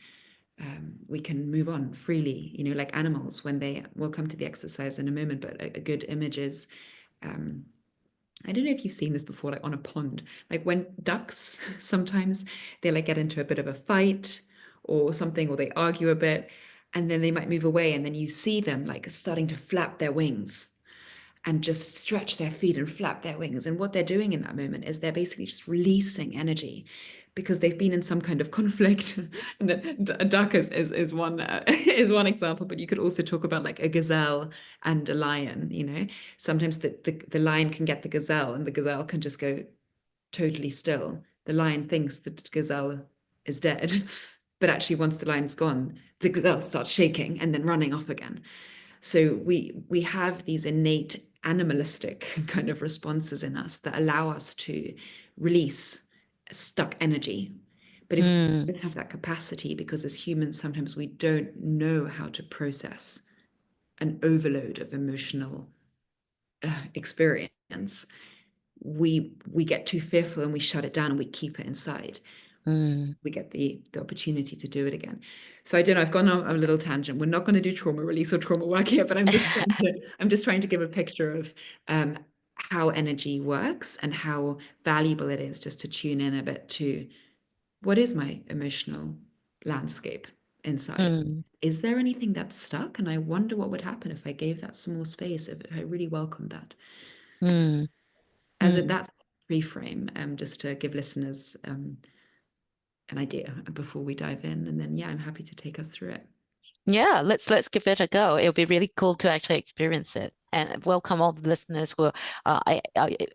we can move on freely, like animals when we'll come to the exercise in a moment, but a good image is, I don't know if you've seen this before, like on a pond, like when ducks sometimes they like get into a bit of a fight or something, or they argue a bit, and then they might move away, and then you see them like starting to flap their wings. and just stretch their feet and flap their wings. And what they're doing in that moment is they're basically just releasing energy because they've been in some kind of conflict. And a duck is one is one example, but you could also talk about like a gazelle and a lion. You know, sometimes the lion can get the gazelle, and the gazelle can just go totally still. The lion thinks that the gazelle is dead, but actually once the lion's gone, the gazelle starts shaking and then running off again. So we have these innate animalistic kind of responses in us that allow us to release stuck energy. But if we don't have that capacity, because as humans, sometimes we don't know how to process an overload of emotional experience, we get too fearful and we shut it down and we keep it inside. We get the opportunity to do it again. So I don't know, I've gone on a little tangent. We're not going to do trauma release or trauma work here, but I'm just trying to give a picture of how energy works and how valuable it is just to tune in a bit to what is my emotional landscape inside. Is there anything that's stuck? And I wonder what would happen if I gave that some more space, if I really welcomed that. That's the reframe, just to give listeners an idea before we dive in. And then, yeah, I'm happy to take us through it. Yeah, let's give it a go. It'll be really cool to actually experience it. And welcome all the listeners who I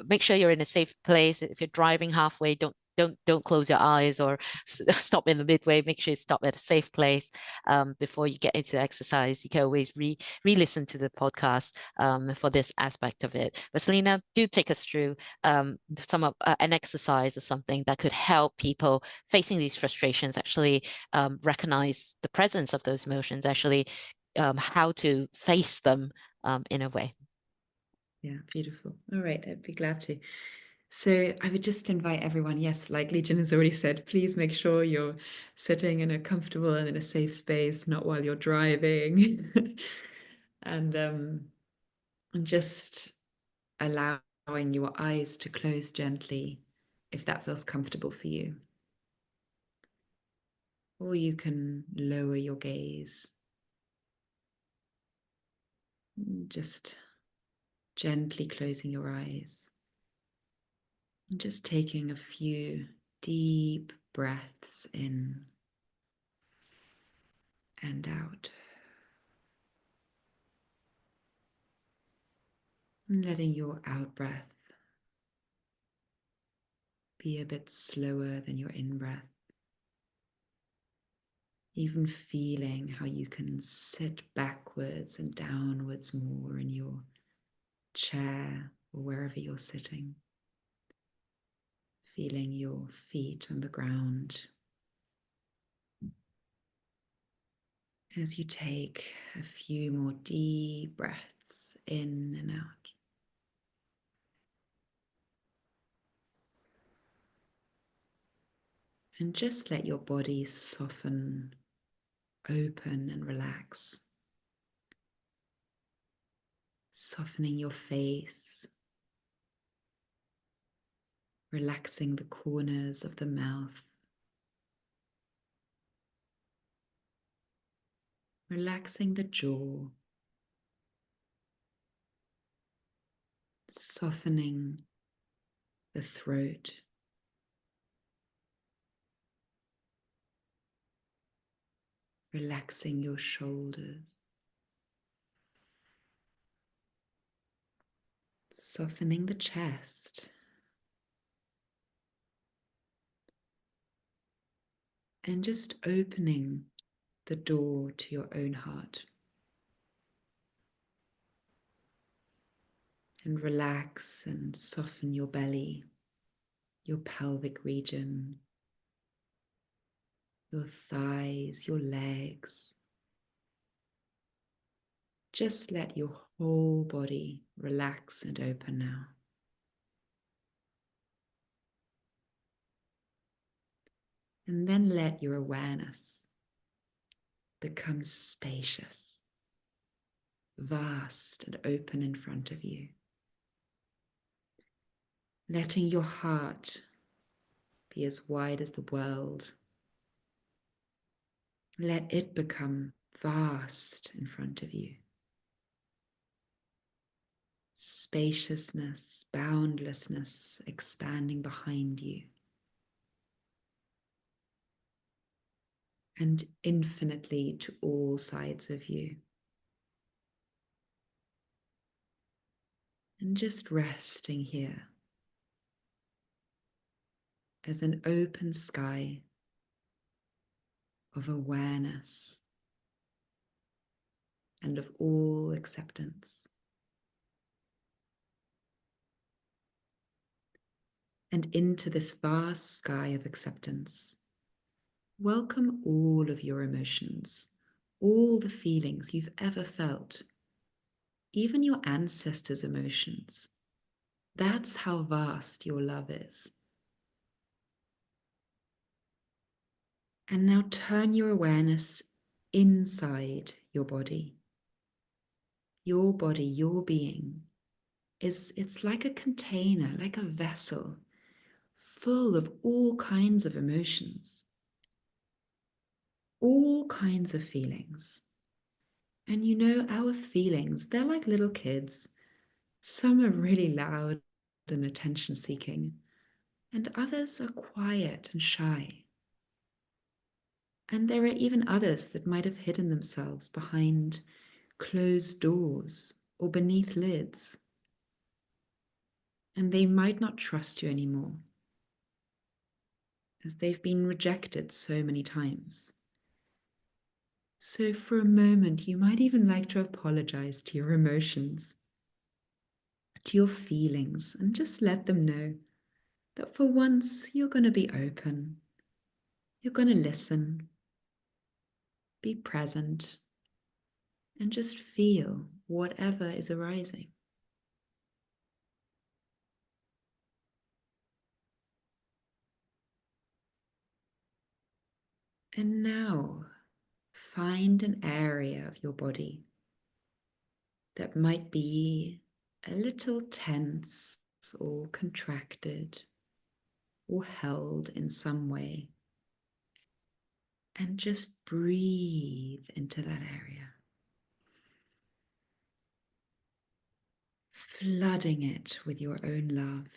make sure you're in a safe place. If you're driving halfway, don't close your eyes or stop in the midway. Make sure you stop at a safe place before you get into exercise. You can always re-listen to the podcast for this aspect of it. But Selina, do take us through some of an exercise or something that could help people facing these frustrations actually recognize the presence of those emotions, actually how to face them in a way. Yeah, beautiful. All right, I'd be glad to. So I would just invite everyone, yes, like Lijin has already said, please make sure you're sitting in a comfortable and in a safe space, not while you're driving. and just allowing your eyes to close gently if that feels comfortable for you. Or you can lower your gaze. Just gently closing your eyes. And just taking a few deep breaths in and out. And letting your out breath be a bit slower than your in breath. Even feeling how you can sit backwards and downwards more in your chair or wherever you're sitting. Feeling your feet on the ground as you take a few more deep breaths in and out. And just let your body soften, open, and relax. Softening your face, relaxing the corners of the mouth, relaxing the jaw, softening the throat, relaxing your shoulders, softening the chest, and just opening the door to your own heart. And relax and soften your belly, your pelvic region, your thighs, your legs. Just let your whole body relax and open now. And then let your awareness become spacious, vast and open in front of you. Letting your heart be as wide as the world. Let it become vast in front of you. spaciousness, boundlessness expanding behind you, and infinitely to all sides of you. And just resting here as an open sky of awareness and of all acceptance. And into this vast sky of acceptance, welcome all of your emotions, all the feelings you've ever felt, even your ancestors' emotions. That's how vast your love is. And now turn your awareness inside your body. Your body, your being, it's like a container, like a vessel, full of all kinds of emotions, all kinds of feelings. And you know, our feelings, they're like little kids. Some are really loud and attention seeking, and others are quiet and shy. And there are even others that might have hidden themselves behind closed doors or beneath lids. And they might not trust you anymore, as they've been rejected so many times. So for a moment, you might even like to apologize to your emotions, to your feelings, and just let them know that for once you're going to be open, you're going to listen, be present, and just feel whatever is arising. And now find an area of your body that might be a little tense or contracted or held in some way. And just breathe into that area, flooding it with your own love,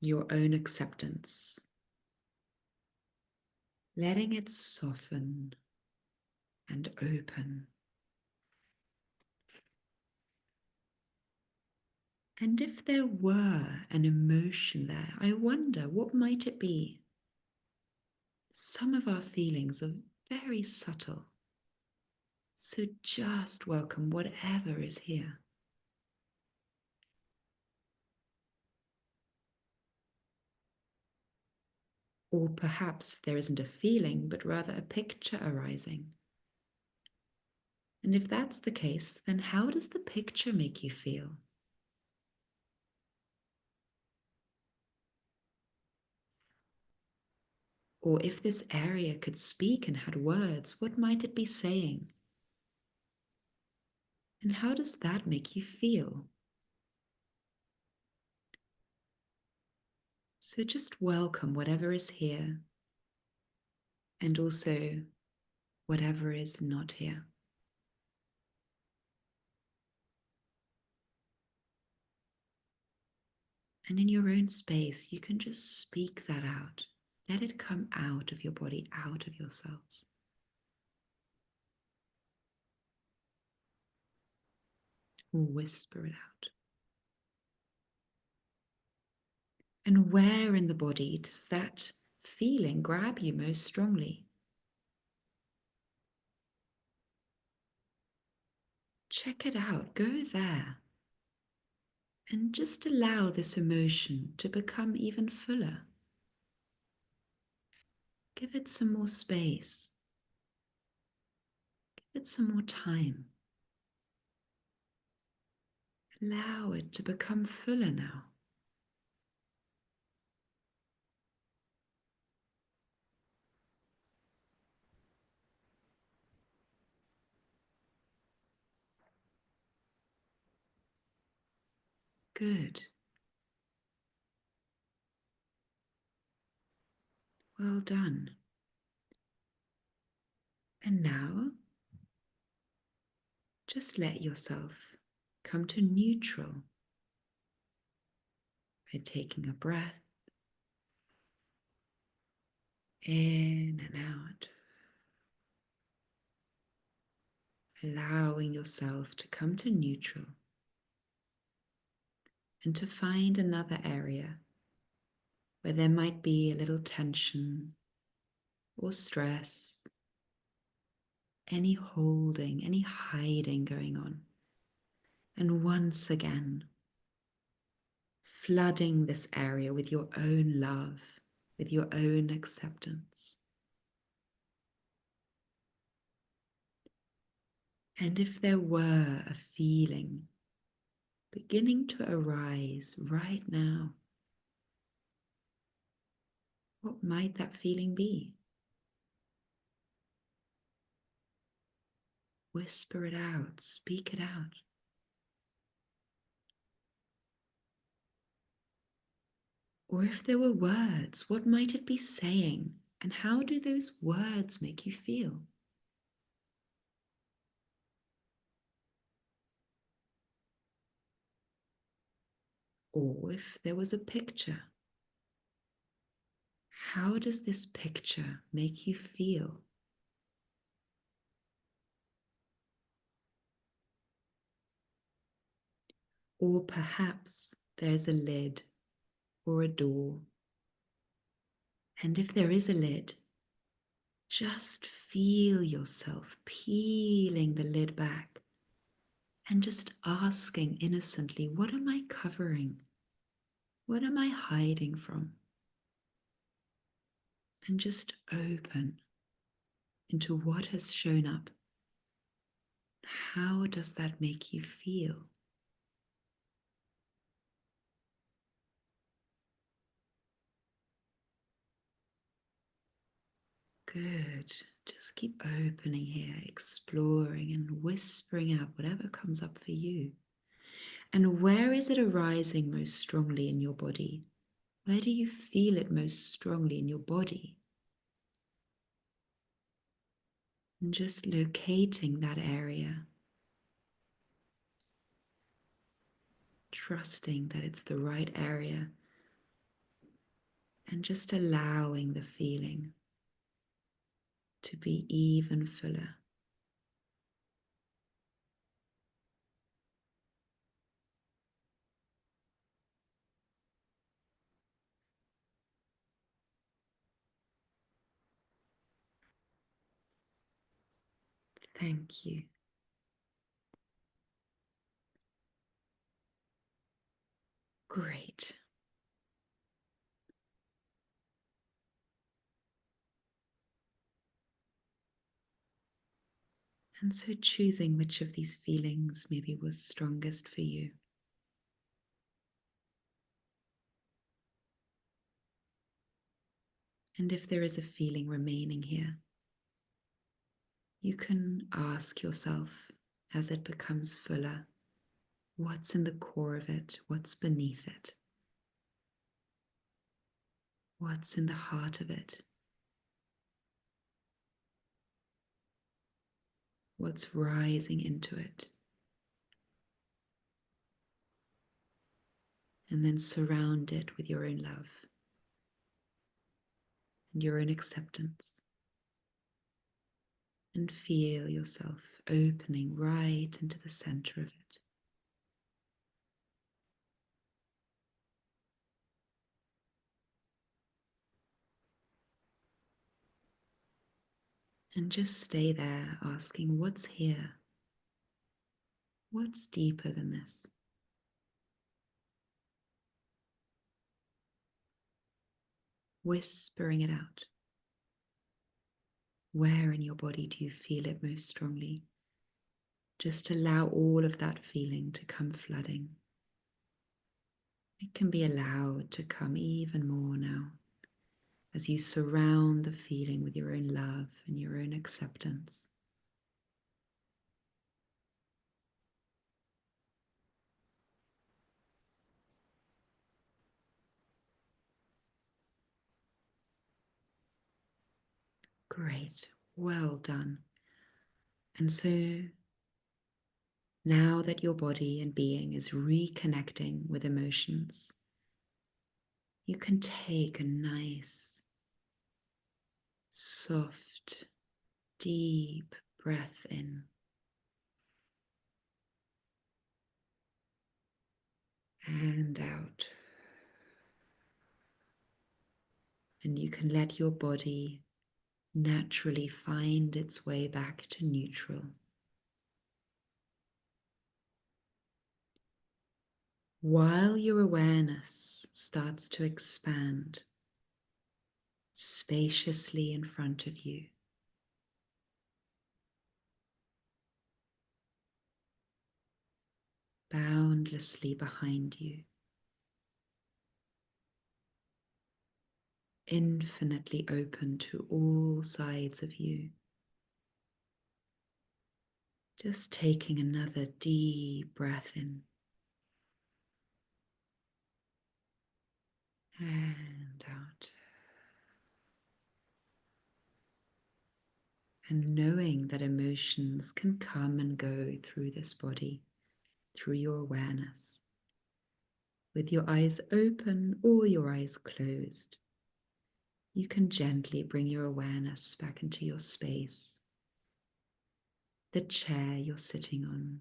your own acceptance, letting it soften and open. And if there were an emotion there, I wonder what might it be? Some of our feelings are very subtle. So just welcome whatever is here. Or perhaps there isn't a feeling, but rather a picture arising. And if that's the case, then how does the picture make you feel? Or if this area could speak and had words, what might it be saying? And how does that make you feel? So just welcome whatever is here, and also whatever is not here. And in your own space, you can just speak that out. Let it come out of your body, out of yourselves. Or whisper it out. And where in the body does that feeling grab you most strongly? Check it out. Go there. And just allow this emotion to become even fuller. Give it some more space. Give it some more time. Allow it to become fuller now. Good. Well done. And now, just let yourself come to neutral by taking a breath in and out, allowing yourself to come to neutral and to find another area where there might be a little tension or stress, any holding, any hiding going on. And once again, flooding this area with your own love, with your own acceptance. And if there were a feeling beginning to arise right now, what might that feeling be? Whisper it out, speak it out. Or if there were words, what might it be saying? And how do those words make you feel? Or if there was a picture, how does this picture make you feel? Or perhaps there's a lid or a door. And if there is a lid, just feel yourself peeling the lid back and just asking innocently, what am I covering? What am I hiding from? And just open into what has shown up. How does that make you feel? Good. Just keep opening here, exploring and whispering out whatever comes up for you. And where is it arising most strongly in your body? Where do you feel it most strongly in your body? And just locating that area, trusting that it's the right area, and just allowing the feeling to be even fuller. Thank you. Great. And so choosing which of these feelings maybe was strongest for you. And if there is a feeling remaining here, you can ask yourself as it becomes fuller, what's in the core of it? What's beneath it? What's in the heart of it? What's rising into it? And then surround it with your own love and your own acceptance. And feel yourself opening right into the center of it. And just stay there asking, what's here? What's deeper than this? Whispering it out. Where in your body do you feel it most strongly? Just allow all of that feeling to come flooding. It can be allowed to come even more now as you surround the feeling with your own love and your own acceptance. Great, well done. And so Now that your body and being is reconnecting with emotions, you can take a nice, soft, deep breath in and out. And you can let your body naturally find its way back to neutral. While your awareness starts to expand spaciously in front of you, boundlessly behind you, infinitely open to all sides of you. Just taking another deep breath in and out. And knowing that emotions can come and go through this body, through your awareness, with your eyes open or your eyes closed. You can gently bring your awareness back into your space, the chair you're sitting on,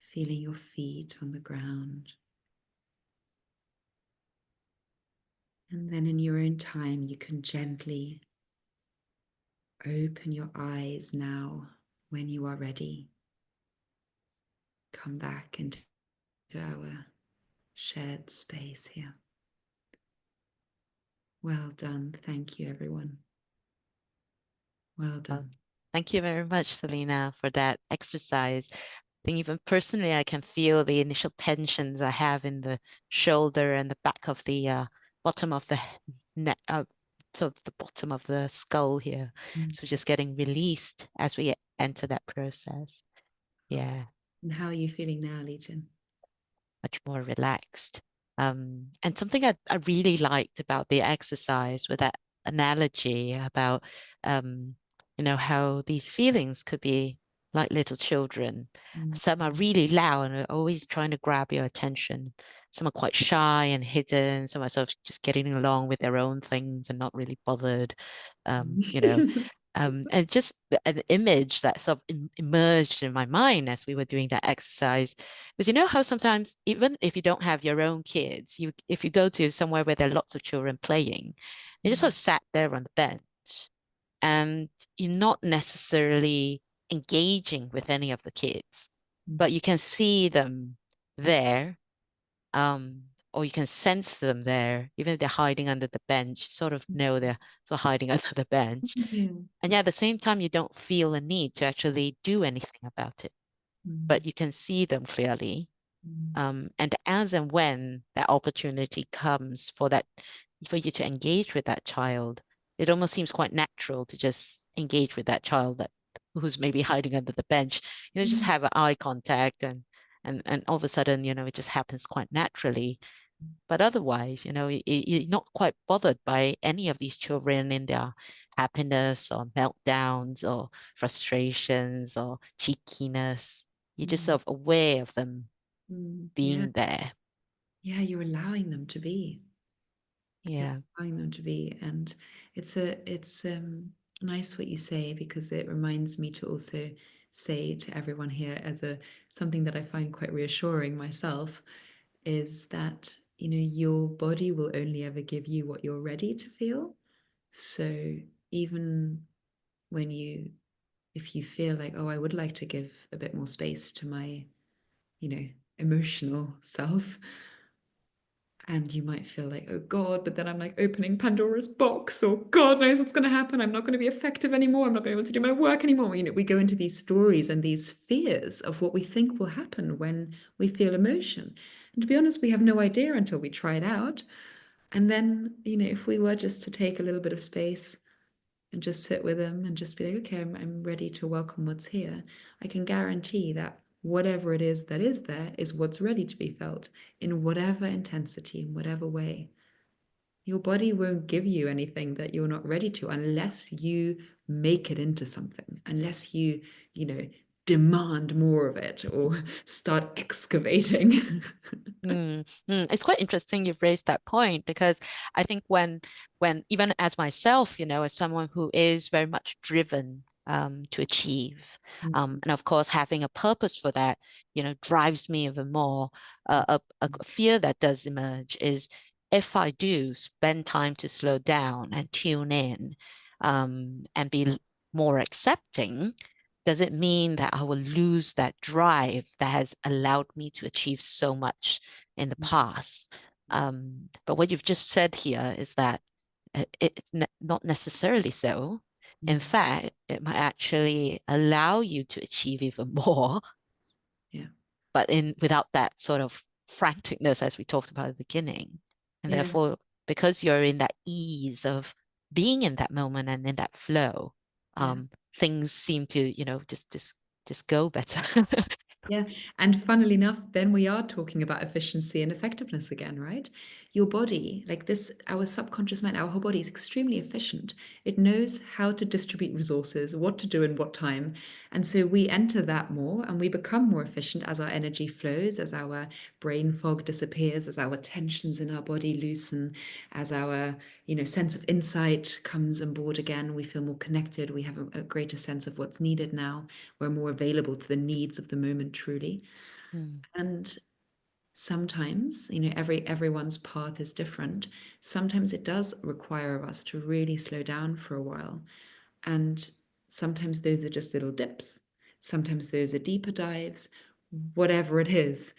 feeling your feet on the ground. And then in your own time, you can gently open your eyes now when you are ready. Come back into our shared space here. Well done. Thank you, everyone. Well done. Thank you very much, Selina, for that exercise. I think even personally, I can feel the initial tensions I have in the shoulder and the back of the bottom of the neck, sort of the bottom of the skull here. So just getting released as we enter that process. Yeah. And how are you feeling now, Lijin? Much more relaxed. And something I really liked about the exercise with that analogy about, how these feelings could be like little children. Some are really loud and are always trying to grab your attention. Some are quite shy and hidden. Some are sort of just getting along with their own things and not really bothered. And just an image that sort of emerged in my mind as we were doing that exercise was, how sometimes even if you don't have your own kids, if you go to somewhere where there are lots of children playing, you just sort of sat there on the bench and you're not necessarily engaging with any of the kids, but you can see them there, or you can sense them there, even if they're hiding under the bench, you sort of know they're sort of hiding under the bench. And at the same time, you don't feel a need to actually do anything about it, but you can see them clearly. And as and when that opportunity comes for you to engage with that child, it almost seems quite natural to just engage with that child who's maybe hiding under the bench, just have eye contact and all of a sudden, it just happens quite naturally. But otherwise, you're not quite bothered by any of these children in their happiness or meltdowns or frustrations or cheekiness. You're just sort of aware of them being there. Yeah, you're allowing them to be. Yeah. Allowing them to be. And it's nice what you say, because it reminds me to also say to everyone here as something that I find quite reassuring myself, is that your body will only ever give you what you're ready to feel. So even if you feel like, oh, I would like to give a bit more space to my emotional self, and you might feel like, oh God, but then I'm like opening Pandora's box, or God knows what's going to happen. I'm not going to be effective anymore. I'm not going to be able to do my work anymore. We go into these stories and these fears of what we think will happen when we feel emotion. And to be honest, we have no idea until we try it out. And then, if we were just to take a little bit of space and just sit with them and just be like, okay, I'm ready to welcome what's here, I can guarantee that whatever it is that is there is what's ready to be felt in whatever intensity, in whatever way. Your body won't give you anything that you're not ready to, unless you make it into something, unless you demand more of it or start excavating. It's quite interesting you've raised that point, because I think when even as myself, as someone who is very much driven to achieve, and of course having a purpose for that, drives me even more. A fear that does emerge is, if I do spend time to slow down and tune in, and be more accepting, does it mean that I will lose that drive that has allowed me to achieve so much in the past? But what you've just said here is that not necessarily so. In fact, it might actually allow you to achieve even more, Yeah. but without that sort of franticness, as we talked about at the beginning. And Yeah. therefore, because you're in that ease of being in that moment and in that flow, Yeah. things seem to, just go better. Yeah. And funnily enough, then we are talking about efficiency and effectiveness again, right? Your body, like this, our subconscious mind, our whole body is extremely efficient. It knows how to distribute resources, what to do in what time. And so we enter that more and we become more efficient as our energy flows, as our brain fog disappears, as our tensions in our body loosen, as our, sense of insight comes on board again. We feel more connected. We have a greater sense of what's needed now. We're more available to the needs of the moment, truly. And sometimes, everyone's path is different. Sometimes it does require of us to really slow down for a while. And sometimes those are just little dips. Sometimes those are deeper dives, whatever it is.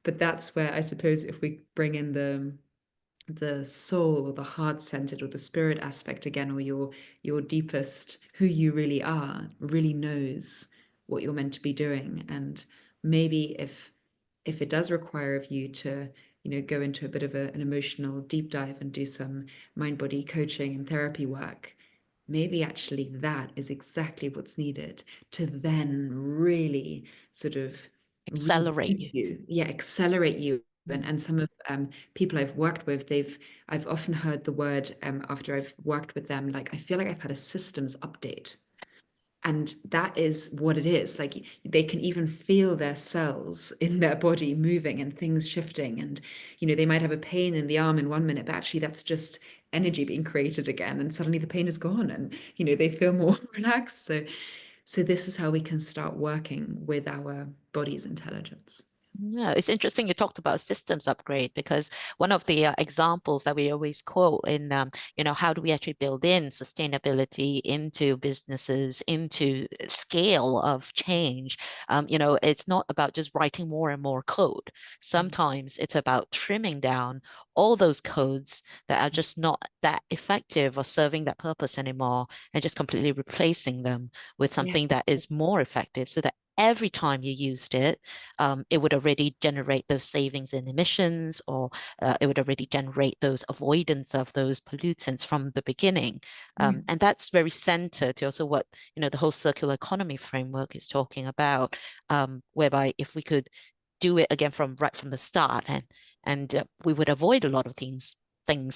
But that's where I suppose if we bring in the soul or the heart-centered or the spirit aspect again, or your deepest, who you really are, really knows what you're meant to be doing. And maybe if it does require of you to go into a bit of an emotional deep dive and do some mind body coaching and therapy work, maybe actually that is exactly what's needed to then really sort of Accelerate you. accelerate you. And some of people I've worked with, I've often heard the word after I've worked with them, like, I feel like I've had a systems update. And that is what it is. Like, they can even feel their cells in their body moving and things shifting. And, they might have a pain in the arm in 1 minute, but actually that's just energy being created again. And suddenly the pain is gone and, they feel more relaxed. So this is how we can start working with our body's intelligence. Yeah, it's interesting you talked about systems upgrade, because one of the examples that we always quote in, how do we actually build in sustainability into businesses, into scale of change? It's not about just writing more and more code. Sometimes it's about trimming down all those codes that are just not that effective or serving that purpose anymore, and just completely replacing them with Yeah. something that is more effective, so that every time you used it, it would already generate those savings in emissions, or it would already generate those avoidance of those pollutants from the beginning. And that's very centered to also what, the whole circular economy framework is talking about, whereby if we could do it again right from the start, and we would avoid a lot of things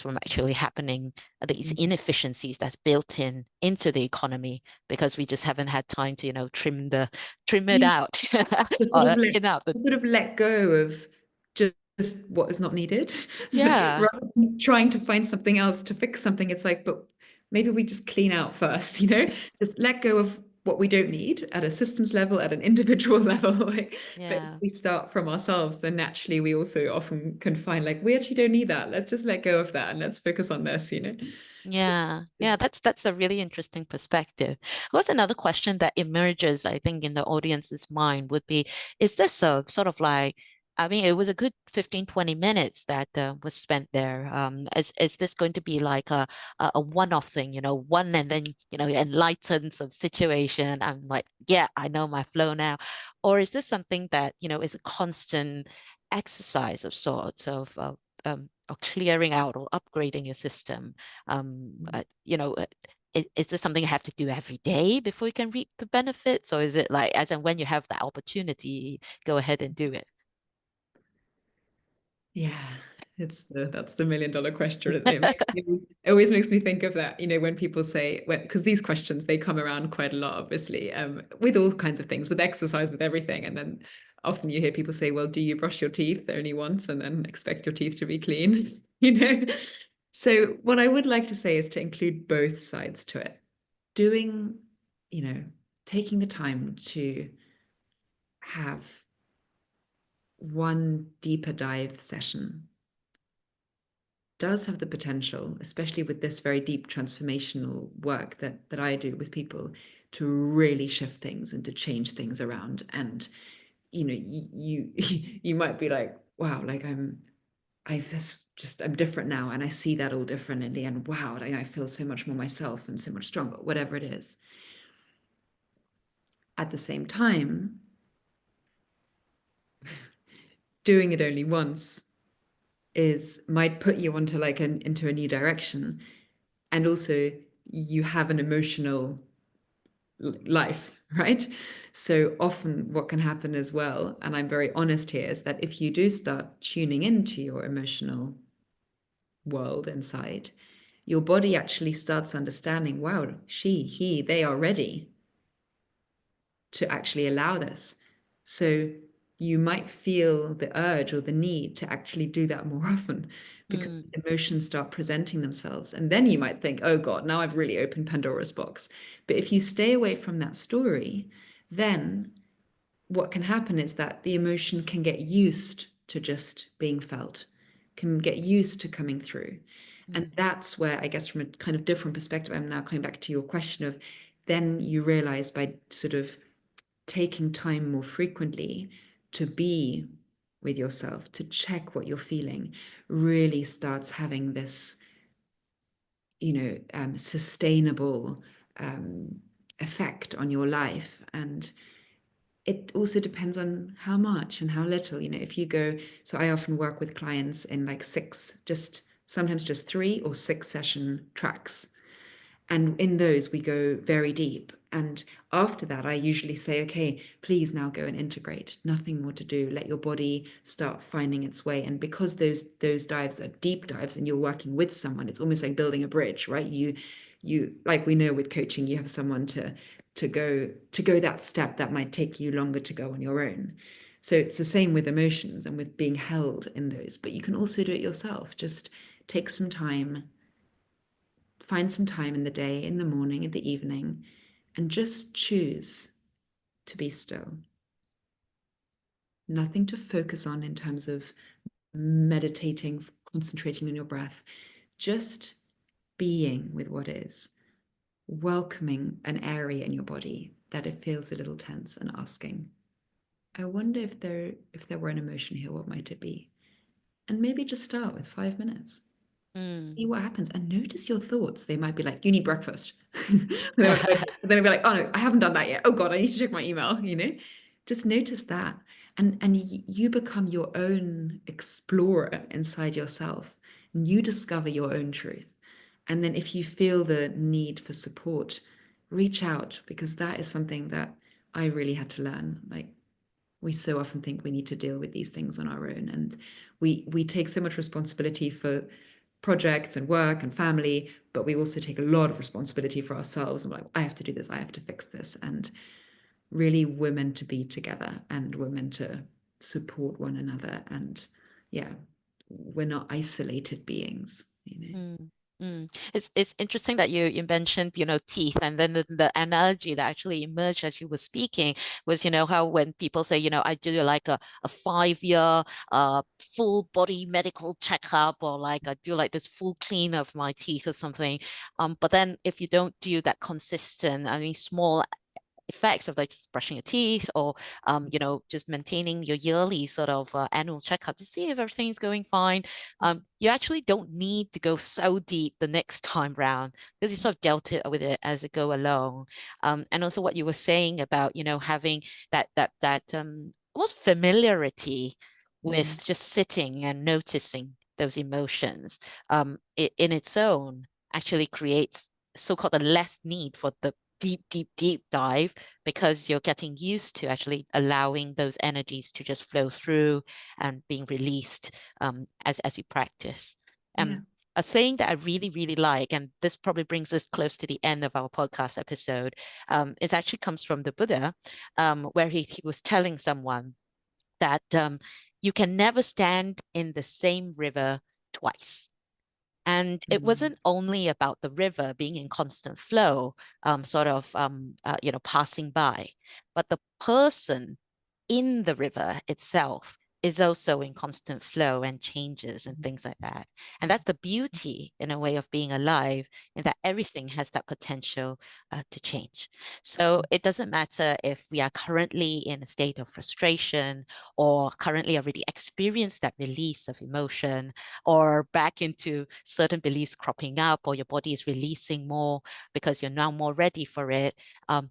from actually happening, these inefficiencies that's built into the economy, because we just haven't had time to, trim it Yeah. out To sort or of let, thin out the. to sort of let go of just what is not needed, Yeah. rather than trying to find something else to fix something. It's like, but maybe we just clean out first, just let go of what we don't need at a systems level, at an individual level. But if Yeah. we start from ourselves, then naturally we also often can find, like, we actually don't need that. Let's just let go of that and let's focus on this. So Yeah, yeah, it's, that's a really interesting perspective. Of course, another question that emerges, I think, in the audience's mind would be, is this a sort of like, I mean, it was a good 15, 20 minutes that was spent there. Is this going to be like a one-off thing, one and then, enlightens of situation? I'm like, yeah, I know my flow now. Or is this something that, is a constant exercise of sorts of clearing out or upgrading your system? Is this something you have to do every day before you can reap the benefits, or is it like, as and when you have that opportunity, go ahead and do it? yeah, That's the $1 million question. It always makes me think of that, when people say, because these questions, they come around quite a lot, obviously, with all kinds of things, with exercise, with everything. And then often you hear people say, well, do you brush your teeth only once and then expect your teeth to be clean? So what I would like to say is to include both sides to it. Taking the time to have one deeper dive session does have the potential, especially with this very deep transformational work that I do with people, to really shift things and to change things around. And you might be like, wow, like I'm different now, and I see that all differently, and wow, like I feel so much more myself and so much stronger, whatever it is. At the same time, doing it only once might put you onto into a new direction, and also you have an emotional life, right? So often what can happen as well, and I'm very honest here, is that if you do start tuning into your emotional world inside, your body actually starts understanding, wow, he, they are ready to actually allow this. So you might feel the urge or the need to actually do that more often, because emotions start presenting themselves. And then you might think, oh God, now I've really opened Pandora's box. But if you stay away from that story, then what can happen is that the emotion can get used to just being felt, can get used to coming through. And that's where, I guess, from a kind of different perspective, I'm now coming back to your question of, then you realize by sort of taking time more frequently to be with yourself, to check what you're feeling, really starts having this, sustainable effect on your life. And it also depends on how much and how little, if you go, so I often work with clients in like sometimes just 3 or 6 session tracks. And in those, we go very deep. And after that, I usually say, okay, please now go and integrate. Nothing more to do. Let your body start finding its way. And because those dives are deep dives and you're working with someone, it's almost like building a bridge, right? You like we know with coaching, you have someone to go that step that might take you longer to go on your own. So it's the same with emotions and with being held in those. But you can also do it yourself. Just take some time. Find some time in the day, in the morning, in the evening, and just choose to be still. Nothing to focus on in terms of meditating, concentrating on your breath, just being with what is, welcoming an area in your body that it feels a little tense, and asking, I wonder if there were an emotion here, what might it be? And maybe just start with 5 minutes. See what happens, and notice your thoughts. They might be like, you need breakfast. They might be like, oh no, I haven't done that yet. Oh God, I need to check my email, Just notice that. And you become your own explorer inside yourself, and you discover your own truth. And then if you feel the need for support, reach out, because that is something that I really had to learn. Like, we so often think we need to deal with these things on our own, and we take so much responsibility for projects and work and family, but we also take a lot of responsibility for ourselves. And we're like, I have to do this, I have to fix this. And really, we're meant to be together, and we're meant to support one another. And yeah, we're not isolated beings. It's interesting that you mentioned, teeth, and then the analogy that actually emerged as you were speaking was, how when people say, I do like a 5-year full body medical checkup, or like I do like this full clean of my teeth or something. But then if you don't do that consistent, I mean, small effects of like just brushing your teeth, or just maintaining your yearly sort of annual checkup to see if everything's going fine, you actually don't need to go so deep the next time round, because you sort of dealt it with it as it go along. And also what you were saying about having that almost familiarity with just sitting and noticing those emotions, in its own actually creates so-called a less need for the deep dive, because you're getting used to actually allowing those energies to just flow through and being released as you practice. Yeah. A saying that I really like, and this probably brings us close to the end of our podcast episode, it actually comes from the Buddha, where he was telling someone that you can never stand in the same river twice. And it wasn't only about the river being in constant flow, passing by, but the person in the river itself is also in constant flow and changes and things like that. And that's the beauty, in a way, of being alive, in that everything has that potential to change. So it doesn't matter if we are currently in a state of frustration, or currently already experienced that release of emotion, or back into certain beliefs cropping up, or your body is releasing more because you're now more ready for it.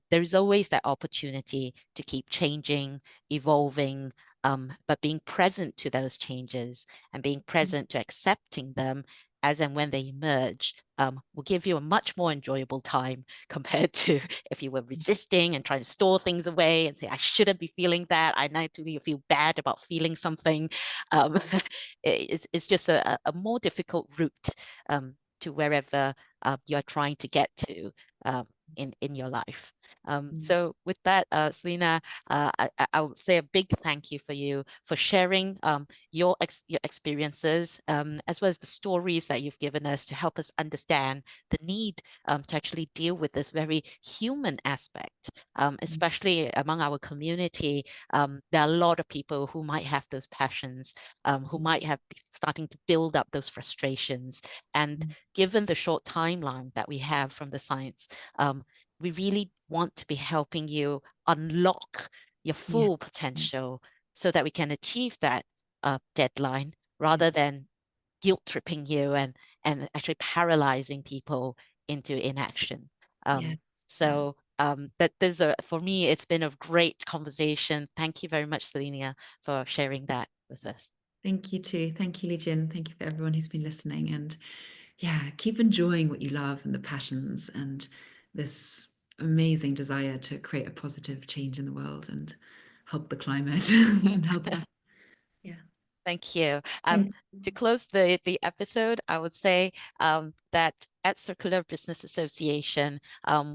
There is always that opportunity to keep changing, evolving, but being present to those changes and being present to accepting them as and when they emerge will give you a much more enjoyable time compared to if you were resisting and trying to store things away and say, I shouldn't be feeling that. I need to feel bad about feeling something. It's just a more difficult route to wherever you're trying to get to in your life. So with that, Selina, I would say a big thank you for sharing your experiences, as well as the stories that you've given us to help us understand the need to actually deal with this very human aspect, especially among our community. There are a lot of people who might have those passions, who might have starting to build up those frustrations. And given the short timeline that we have from the science, we really want to be helping you unlock your full potential so that we can achieve that deadline, rather than guilt tripping you and actually paralyzing people into inaction. That there's for me, it's been a great conversation. Thank you very much, Selina, for sharing that with us. Thank you too. Thank you, Lijin. Thank you for everyone who's been listening. And yeah, keep enjoying what you love and the passions and this amazing desire to create a positive change in the world and help the climate and help us. Yeah. Thank you. To close the episode, I would say that at Circular Business Association,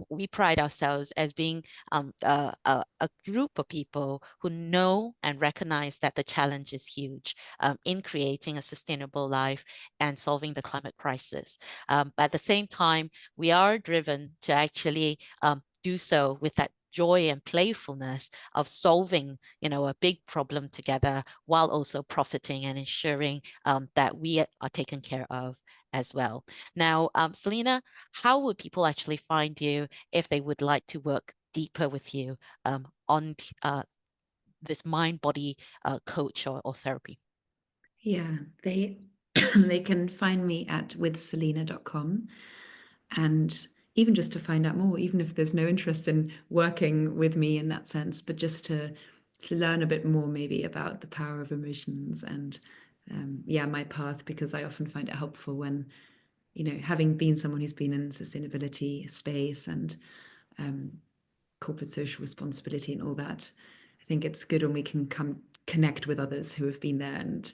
we pride ourselves as being a group of people who know and recognize that the challenge is huge in creating a sustainable life and solving the climate crisis. But at the same time, we are driven to actually do so with that joy and playfulness of solving, a big problem together, while also profiting and ensuring that we are taken care of as well. Now, Selina, how would people actually find you if they would like to work deeper with you on this mind-body coach or therapy? Yeah, they they can find me at withselina.com. And even just to find out more, even if there's no interest in working with me in that sense, but just to learn a bit more maybe about the power of emotions and my path, because I often find it helpful when, having been someone who's been in sustainability space and corporate social responsibility and all that, I think it's good when we can connect with others who have been there and,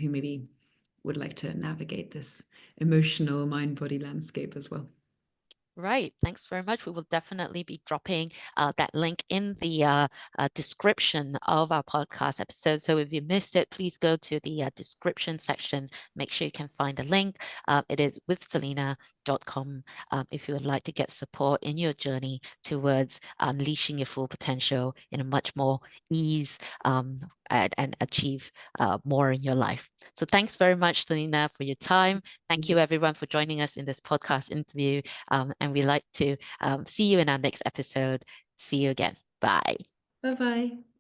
who maybe would like to navigate this emotional mind-body landscape as well. Right. Thanks very much. We will definitely be dropping that link in the description of our podcast episode. So if you missed it, please go to the description section. Make sure you can find the link. It is withselina.com if you would like to get support in your journey towards unleashing your full potential in a much more ease and achieve more in your life. So thanks very much, Selina, for your time. Thank you, everyone, for joining us in this podcast interview. And we'd like to see you in our next episode. See you again. Bye. Bye-bye.